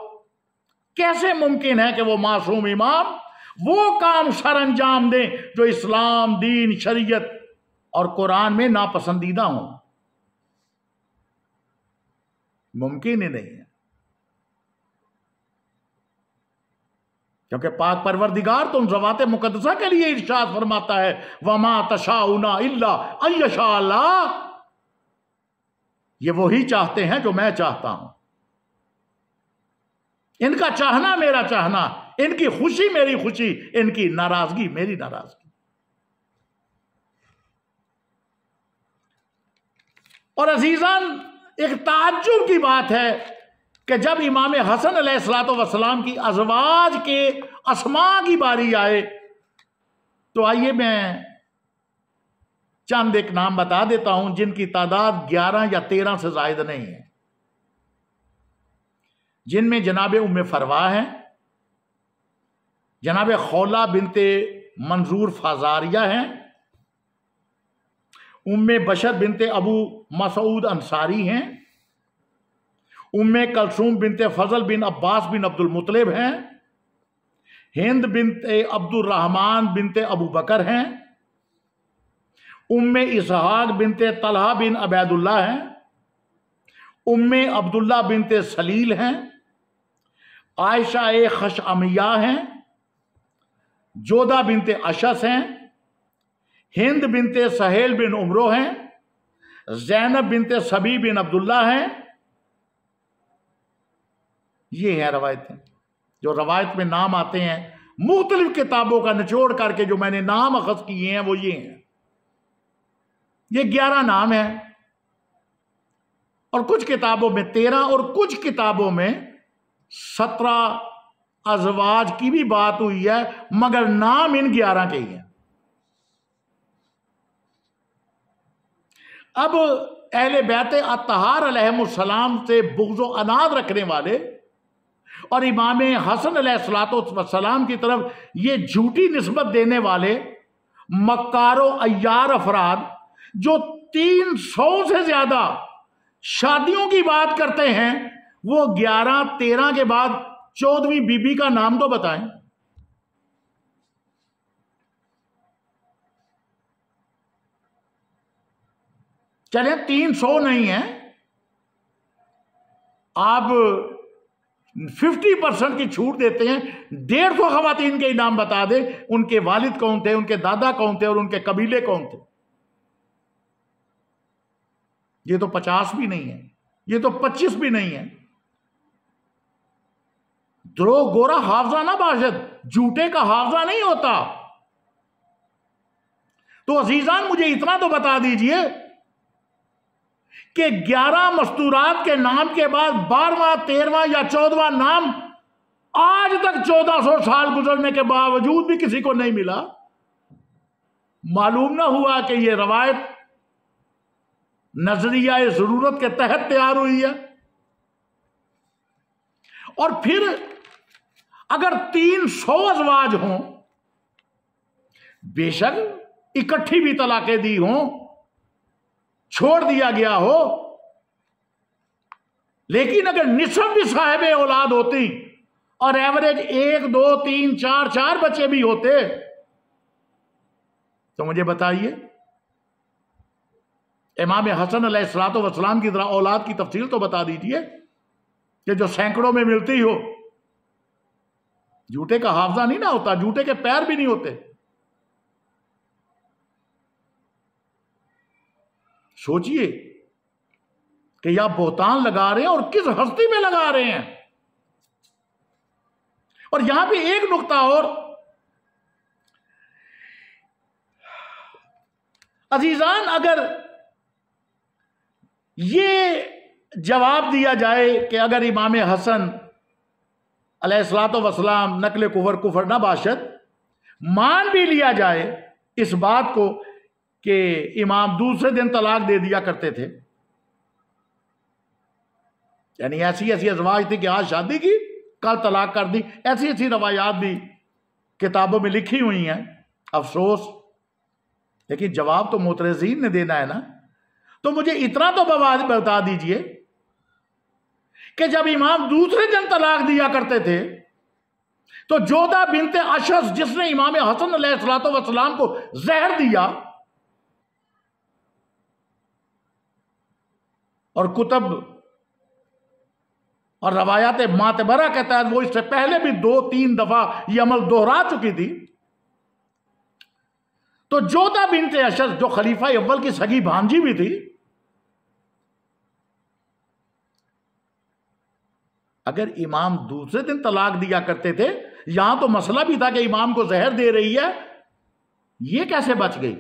कैसे मुमकिन है कि वो मासूम इमाम वो काम सर अंजाम दें जो इस्लाम, दीन, शरीयत और कुरान में नापसंदीदा हों? मुमकिन ही नहीं है, क्योंकि पाक परवरदिगार तो उन ज़वाते मुकद्दसा के लिए इरशाद फरमाता है, वमा तशाउना इल्ला अयशा अल्लाह। ये वही चाहते हैं जो मैं चाहता हूं। इनका चाहना मेरा चाहना, इनकी खुशी मेरी खुशी, इनकी नाराजगी मेरी नाराजगी। और अजीजान, एक ताज्जुब की बात है कि जब इमाम हसन अलैहिस्सलातु वस्सलाम की अज़वाज के अस्मा की बारी आए, तो आइए मैं चंद एक नाम बता देता हूं जिनकी तादाद 11 या 13 से जायद नहीं है, जिनमें जनाब उम्मे फरवा है, जनाब खौला बिनते मंजूर फाजारिया हैं, उम्मे बशर बिनते अबू मसूद अंसारी हैं, उम्मे कलसूम बिनते फजल बिन अब्बास बिन अब्दुल मुतलिब हैं, हिंद बिनते अब्दुल रहमान बिनते अबू बकर हैं, उम्मे इसहाक बिनते तलहा बिन अबैदुल्लाह हैं, उम्मे अब्दुल्ला बिनते सलील हैं, आयशा ए खशअमिया हैं, जोदा बिनते अशस हैं, हिंद बिनते सहेल बिन उमरो हैं, जैनब बिनते सबी बिन अब्दुल्ला हैं। ये हैं रवायतें, जो रवायत में नाम आते हैं। मुख्तलिफ किताबों का निचोड़ करके जो मैंने नाम अखज़ किए हैं वो ये हैं। ये 11 नाम हैं, और कुछ किताबों में 13 और कुछ किताबों में 17 अज़वाज की भी बात हुई है, मगर नाम इन 11 के ही हैं। अब अहले बैत अत्तहार अलैहिमुस्सलाम से बुग़्ज़ो अनाद रखने वाले और इमाम हसन अलैहिस्सलातु वस्सलाम की तरफ ये झूठी निस्बत देने वाले मक्कारो अय्यार अफराद जो 300 से ज्यादा शादियों की बात करते हैं, वो 11-13 के बाद 14वीं बीबी का नाम तो बताएं। चले 300 नहीं है, आप 50% की छूट देते हैं, 150 खवातीन के इनाम बता दे, उनके वालिद कौन थे, उनके दादा कौन थे और उनके कबीले कौन थे। ये तो 50 भी नहीं है, ये तो 25 भी नहीं है। द्रोह गोरा हाफजा ना बाशद, झूठे का हाफजा नहीं होता। तो अजीजान मुझे इतना तो बता दीजिए कि 11 मस्तूरात के नाम के बाद 12वां 13वां या 14वां नाम आज तक 1400 साल गुजरने के बावजूद भी किसी को नहीं मिला। मालूम ना हुआ कि यह रवायत नजरिया जरूरत के तहत तैयार हुई है। और फिर अगर 300 अजवाज हों, बेशक इकट्ठी भी तलाकें दी हों, छोड़ दिया गया हो, लेकिन अगर निसब भी साहिब औलाद होती और एवरेज 1 2 3 4 4 बच्चे भी होते, तो मुझे बताइए इमाम हसन अलैहिस्सलाम की तरह औलाद की तफसील तो बता दीजिए कि जो सैकड़ों में मिलती हो। जूते का हाफजा नहीं ना होता, जूते के पैर भी नहीं होते। सोचिए कि आप बोहतान लगा रहे हैं और किस हस्ती में लगा रहे हैं। और यहां पे एक नुक्ता और, अजीजान, अगर ये जवाब दिया जाए कि अगर इमाम हसन अलैहिस्सलातु वस्सलाम नकले कुफर ना बाशद, मान भी लिया जाए इस बात को कि इमाम दूसरे दिन तलाक दे दिया करते थे, यानी ऐसी ऐसी अज़वाज थी कि आज शादी की कल तलाक कर दी, ऐसी ऐसी रवायात भी किताबों में लिखी हुई हैं। अफसोस, लेकिन जवाब तो मुतरज़ीन ने देना है ना। तो मुझे इतना तो बता दीजिए कि जब इमाम दूसरे दिन तलाक दिया करते थे तो जोधा बिनते अशस, जिसने इमाम हसन अलैहिस्सलातु वस्सलाम को जहर दिया, और कुतब और रवायात मातबरा के तहत वो इससे पहले भी 2-3 दफा ये अमल दोहरा चुकी थी, तो जोधा बिनते अशस जो खलीफा अव्वल की सगी भांजी भी थी, अगर इमाम दूसरे दिन तलाक दिया करते थे, यहां तो मसला भी था कि इमाम को जहर दे रही है, ये कैसे बच गई?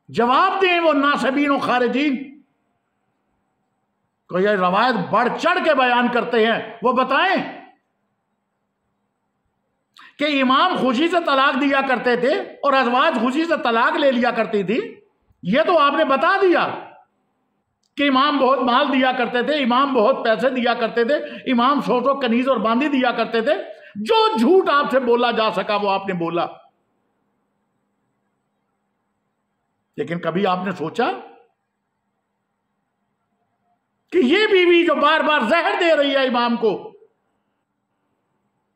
जवाब दें वो नासबीन और खारिजीन को, यह रवायत बढ़ चढ़ के बयान करते हैं, वो बताएं कि इमाम खुशी से तलाक दिया करते थे और अज़वाज खुशी से तलाक ले लिया करती थी। यह तो आपने बता दिया कि इमाम बहुत माल दिया करते थे, इमाम बहुत पैसे दिया करते थे, इमाम सोटो कनीज और बांदी दिया करते थे। जो झूठ आपसे बोला जा सका वो आपने बोला, लेकिन कभी आपने सोचा कि ये बीवी जो बार बार जहर दे रही है इमाम को,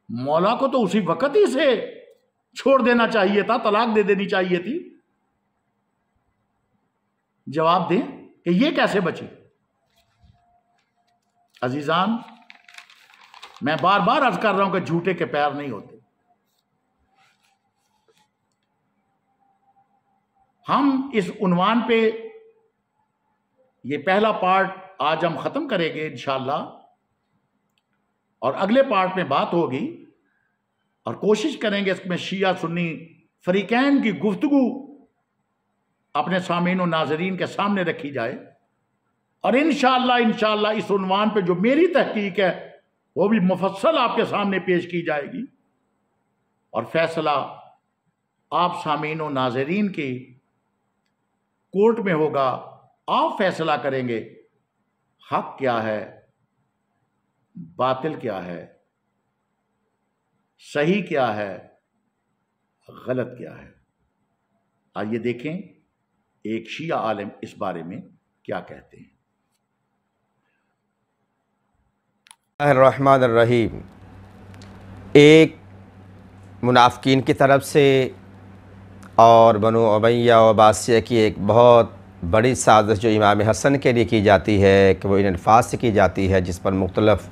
मौला को तो उसी वक्त ही से छोड़ देना चाहिए था, तलाक दे देनी चाहिए थी। जवाब दें कि ये कैसे बची? अजीजान, मैं बार बार अर्ज कर रहा हूं कि झूठे के पैर नहीं होते। हम इस उन्वान पे ये पहला पार्ट आज हम खत्म करेंगे इंशाअल्लाह, और अगले पार्ट में बात होगी और कोशिश करेंगे इसमें शिया सुन्नी फरीकैन की गुफ्तगू अपने सामीन और नाजरीन के सामने रखी जाए, और इंशाअल्लाह इस उन्वान पे जो मेरी तहकीक है वो भी मुफस्सल आपके सामने पेश की जाएगी, और फैसला आप सामीन और नाजरीन की कोर्ट में होगा। आप फैसला करेंगे हक क्या है, बातिल क्या है, सही क्या है, गलत क्या है। आइए देखें एक शिया आलिम इस बारे में क्या कहते हैं। रहमानिर्रहीम। एक मुनाफिकीन की तरफ से और बनु उमय्या व अब्बासिया की एक बहुत बड़ी साजिश जो इमाम हसन के लिए की जाती है कि वो इन अल्फाज से की जाती है, जिस पर मुख्तलफ़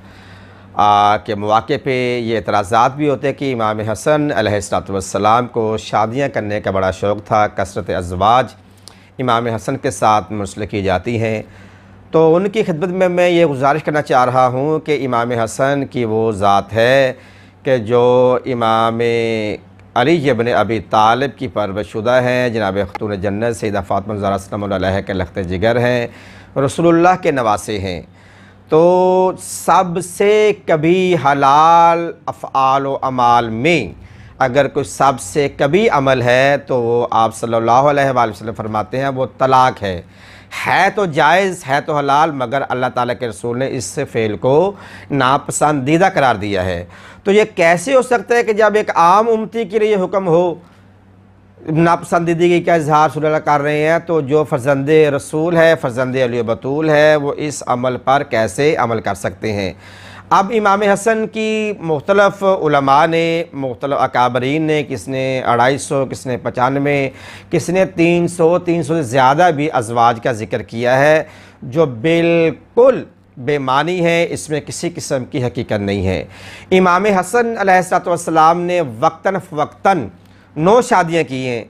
के मौक़े पे ये एतराज़ात भी होते हैं कि इमाम हसन अलैहिस्सलाम को शादियाँ करने का बड़ा शौक़ था, कसरत अज़वाज इमाम हसन के साथ मुरसल की जाती हैं। तो उनकी खिदमत में मैं ये गुजारिश करना चाह रहा हूँ कि इमाम हसन की वो ज़ात है कि जो इमाम अली इब्न अबी तालिब की परवरशुदा हैं, जनाब खतून जन्नत सैयदा फ़ातिमा ज़हरा सलामुल्लाह अलैहा के लख्त जिगर हैं, रसूलुल्लाह के नवासे हैं। तो सबसे कभी हलाल अफ़आल व अमाल में अगर कोई सबसे कभी अमल है तो वो आप सल्लल्लाहु अलैहि वसल्लम फरमाते हैं वो तलाक़ है तो जायज़, है तो हलाल, मगर अल्लाह ताला के रसूल ने इस फ़ेल को नापसंदीदा करार दिया है। तो ये कैसे हो सकता है कि जब एक आम उम्मती के लिए हुक्म हो, नापसंदीदगी का इजहार रसूलुल्लाह कर रहे हैं, तो जो फ़र्ज़ंद रसूल है, फ़र्ज़ंद अली बतूल है, वो इस अमल पर कैसे अमल कर सकते हैं। अब इमाम हसन की मुख्तलफ़ उलमा ने, मुख्तलफ़ अकाबरीन ने, किसने 250, किसने 95, किसने 300 से ज़्यादा भी अज़वाज का ज़िक्र किया है, जो बिल्कुल बेमानी है, इसमें किसी किस्म की हकीकत नहीं है। इमाम हसन अलैहिस्सलाम ने वक्तन फ़वक्तन 9 शादियाँ की हैं,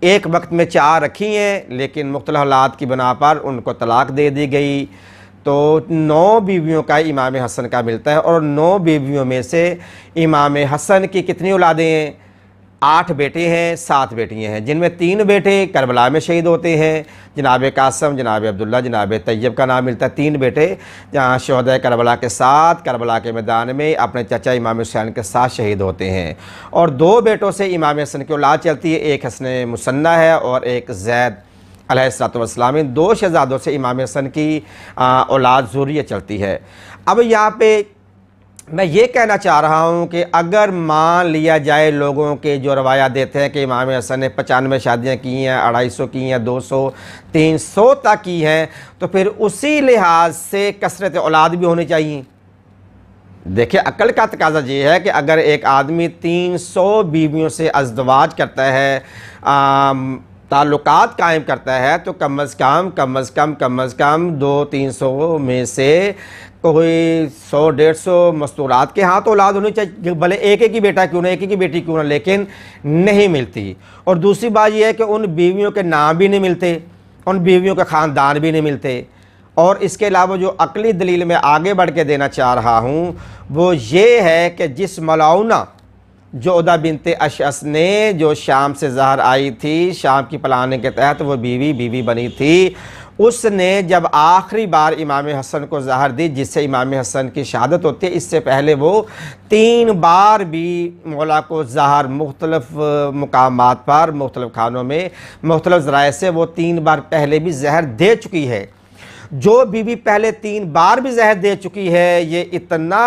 एक वक्त में 4 रखी हैं, लेकिन मुख्तलिफ़ हालात की बिना पर उनको तलाक़ दे दी गई। तो 9 बीवियों का इमाम हसन का मिलता है, और 9 बीवियों में से इमाम हसन की कितनी औलादें हैं? 8 बेटे हैं, 7 बेटियां हैं, जिनमें 3 बेटे करबला में शहीद होते हैं। जनाब कासम, जनाब अब्दुल्ला, जनाब तैयब का नाम मिलता है। 3 बेटे जहाँ शहदा करबला के साथ करबला के मैदान में अपने चाचा इमाम हुसैन के साथ शहीद होते हैं। और 2 बेटों से इमाम हसन की औलाद चलती है, एक हसन मुसन्ना है और एक ज़ैद अलैहिस्सलाम। इन 2 शहज़ादों से इमाम हसन की औलाद ज़ुर्रियत चलती है। अब यहाँ पे मैं ये कहना चाह रहा हूँ कि अगर मान लिया जाए लोगों के जो रवायात देते हैं कि इमाम हसन ने 95 शादियाँ की हैं, 250 की हैं, 200, 300 तक की हैं, तो फिर उसी लिहाज से कसरत औलाद भी होनी चाहिए। देखिए, अक्ल का तकाज़ा ये है कि अगर एक आदमी 300 बीवियों से अज़दवाज करता है, ताल्लुकात कायम करता है, तो कम अज़ कम 200-300 में से कोई 100-150 मस्तूरात के हाथ औलाद होनी चाहिए, भले एक ही बेटा क्यों ना, एक ही बेटी क्यों ना, लेकिन नहीं मिलती। और दूसरी बात यह है कि उन बीवियों के नाम भी नहीं मिलते, उन बीवियों के ख़ानदान भी नहीं मिलते। और इसके अलावा जो अकली दलील में आगे बढ़ के देना चाह रहा हूँ वो ये है कि जिस मलाउना जोदा बिनते अशअस ने जो शाम से ज़हर आई थी, शाम की प्लानिंग के तहत वो बीवी बनी थी, उसने जब आखिरी बार इमाम हसन को ज़हर दी, जिससे इमाम हसन की शहादत होती है, इससे पहले वो 3 बार भी मौला को ज़हर मुख्तलिफ़ मुकामात पर, मुख्तलिफ़ खानों में, मुख्तलिफ़ ज़राए से वो 3 बार पहले भी ज़हर दे चुकी है। जो बीवी पहले 3 बार भी जहर दे चुकी है, ये इतना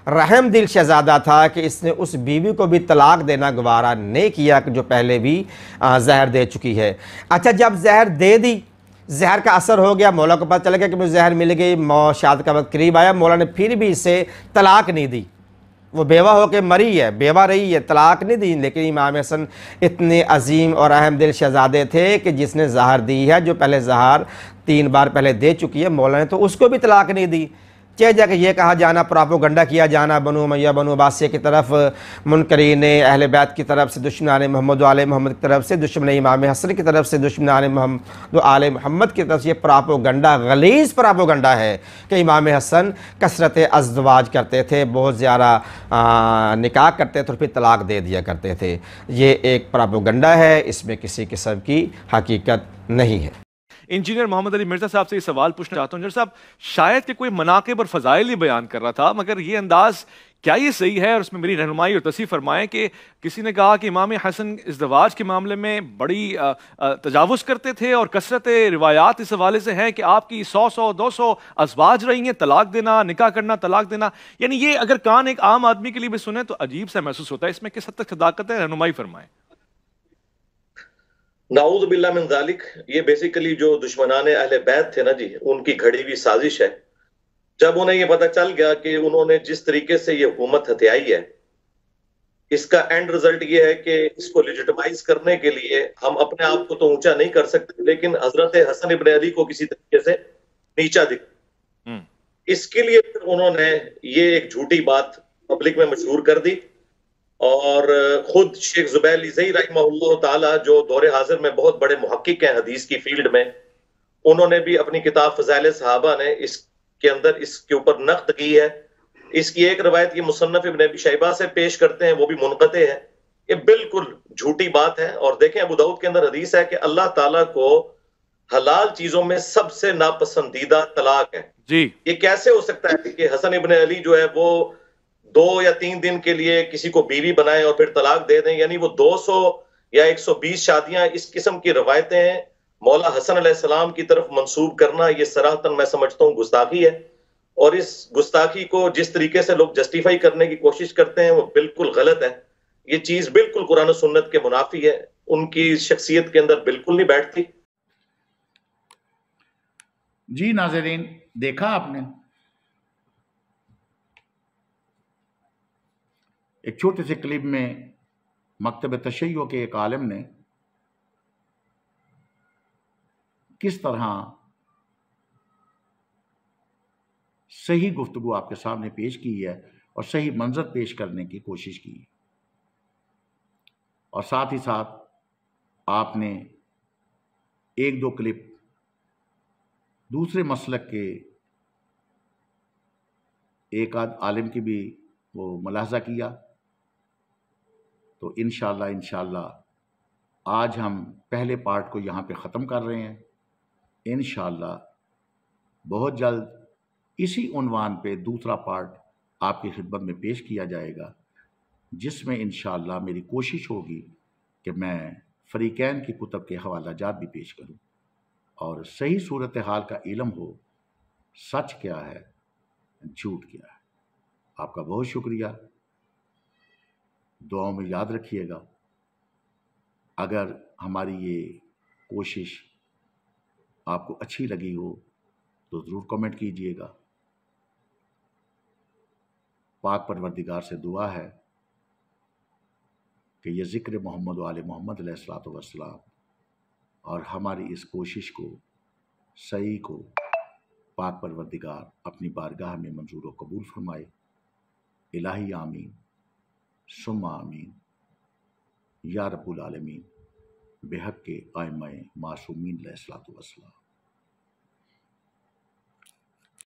रहम दिल शहज़ादा था कि इसने उस बीवी को भी तलाक देना गवारा नहीं किया कि जो पहले भी जहर दे चुकी है। अच्छा, जब जहर दे दी, जहर का असर हो गया, मौला को पता चल गया कि मुझे जहर मिल गई, शादी का वक्त करीब आया, मौला ने फिर भी इसे तलाक नहीं दी। वो बेवा होकर मरी है, बेवा रही है, तलाक नहीं दी। लेकिन इमाम हसन इतने अजीम और अहम दिल शहज़ादे थे कि जिसने जहर दी है, जो पहले जहर 3 बार पहले दे चुकी है, मौला ने तो उसको भी तलाक नहीं दी। चाहे जाके ये कहा जाना, प्रोपेगेंडा किया जाना बनु उमय्या बनु अब्बासिया की तरफ, मुनकरीन अहले बैत की तरफ से, दुश्मनान मोहम्मद आले मोहम्मद की तरफ से, दुश्मन इमाम हसन की तरफ से, दुश्मनान मोहम्मद आले मोहम्मद की तरफ से, ये प्रोपेगेंडा, गलीज़ प्रोपेगेंडा है कि इमाम हसन कसरत अज़दवाज करते थे, बहुत ज़्यादा निकाह करते थे और फिर तलाक दे दिया करते थे। ये एक प्रोपेगेंडा है, इसमें किसी किस्म की हकीकत नहीं है। इंजीनियर मोहम्मद अली मिर्ज़ा साहब से ये सवाल पूछना चाहता हूँ। इंजीनियर साहब, शायद कि कोई मनाक़िब और फ़ज़ाइल ही बयान कर रहा था, मगर ये अंदाज़ क्या ये सही है? और उसमें मेरी रहनुमाई और तस्वीर फरमाएं कि किसी ने कहा कि इमाम हसन इज़्दिवाज के मामले में बड़ी तजावुज़ करते थे, और कसरत रिवायात इस हवाले से हैं कि आपकी 100-200 अज़वाज रही हैं, तलाक देना, निकाह करना, तलाक देना। यानी ये अगर कान एक आम आदमी के लिए भी सुने तो अजीब सा महसूस होता है। इसमें किस हद तक सदाकत है? रहनुमाई फरमाएं। नाऊज़ बिल्लाह मिन ज़ालिक, ये बेसिकली जो दुश्मनाने अहले बैत थे ना जी, उनकी घड़ी हुई साजिश है। जब उन्हें ये पता चल गया कि उन्होंने जिस तरीके से ये हुकूमत हथियाई है, इसका एंड रिजल्ट ये है कि इसको लेजिटिमाइज करने के लिए हम अपने आप को तो ऊंचा नहीं कर सकते, लेकिन हजरत हसन इब्न अली को किसी तरीके से नीचा दिख, इसके लिए फिर उन्होंने ये एक झूठी बात पब्लिक में मशहूर कर दी। और खुद शेख जुबैर लिज़ई रहमहुल्लाह ताला, जो दौरे हाजिर में बहुत बड़े मुहक्किक हैं हदीस की फील्ड में, उन्होंने भी अपनी किताब फज़ाइल सहाबा ने इसके अंदर इसके ऊपर नक़्द की है। इसकी एक रवायत ये मुसन्नफ इब्न अबी शैबा से पेश करते हैं, वो भी मुनक़ते है। ये बिल्कुल झूठी बात है। और देखें, अबू दाऊद के अंदर हदीस है कि अल्लाह ताला को हलाल चीजों में सबसे नापसंदीदा तलाक है जी। ये कैसे हो सकता है कि हसन इब्न अली जो है वो 2 या 3 दिन के लिए किसी को बीवी बनाए और फिर तलाक दे दें? यानी वो 200 या 120 शादियां, इस किस्म की रवायतें मौला हसन अलैहिस्सलाम की तरफ मंसूब करना, ये सराहतन मैं समझता हूँ गुस्ताखी है। और इस गुस्ताखी को जिस तरीके से लोग जस्टिफाई करने की कोशिश करते हैं वो बिल्कुल गलत है। ये चीज बिल्कुल कुरान और सुन्नत के मुनाफी है, उनकी शख्सियत के अंदर बिल्कुल नहीं बैठती। जी नाज़रीन, देखा आपने, एक छोटे से क्लिप में मकतब तशय्यो के एक आलिम ने किस तरह सही गुफ्तगू आपके सामने पेश की है और सही मंजर पेश करने की कोशिश की, और साथ ही साथ आपने एक दो क्लिप दूसरे मसलक के एक आध आलिम की भी वो मुलाहजा किया। तो इंशाअल्लाह आज हम पहले पार्ट को यहाँ पे ख़त्म कर रहे हैं। इंशाअल्लाह बहुत जल्द इसी उन्वान पे दूसरा पार्ट आपकी खिदमत में पेश किया जाएगा, जिसमें इंशाअल्लाह मेरी कोशिश होगी कि मैं फ़रीक़ैन की कुतब के हवाला जात भी पेश करूँ और सही सूरत हाल का इल्म हो, सच क्या है झूठ क्या है। आपका बहुत शुक्रिया, दुआओं में याद रखिएगा। अगर हमारी ये कोशिश आपको अच्छी लगी हो तो ज़रूर कमेंट कीजिएगा। पाक परवरदिगार से दुआ है कि ये ज़िक्र मोहम्मद व आले मोहम्मद अलैहिस्सलातु वस्सलाम और हमारी इस कोशिश को, सही को, पाक परवरदिगार अपनी बारगाह में मंजूर व कबूल फरमाए। इलाही आमीन सुम्मा आमीन या रब्बुल आलमीन बेहक़ के आइम्माए मासूमीन अलैहिस्सलातु वस्सलाम।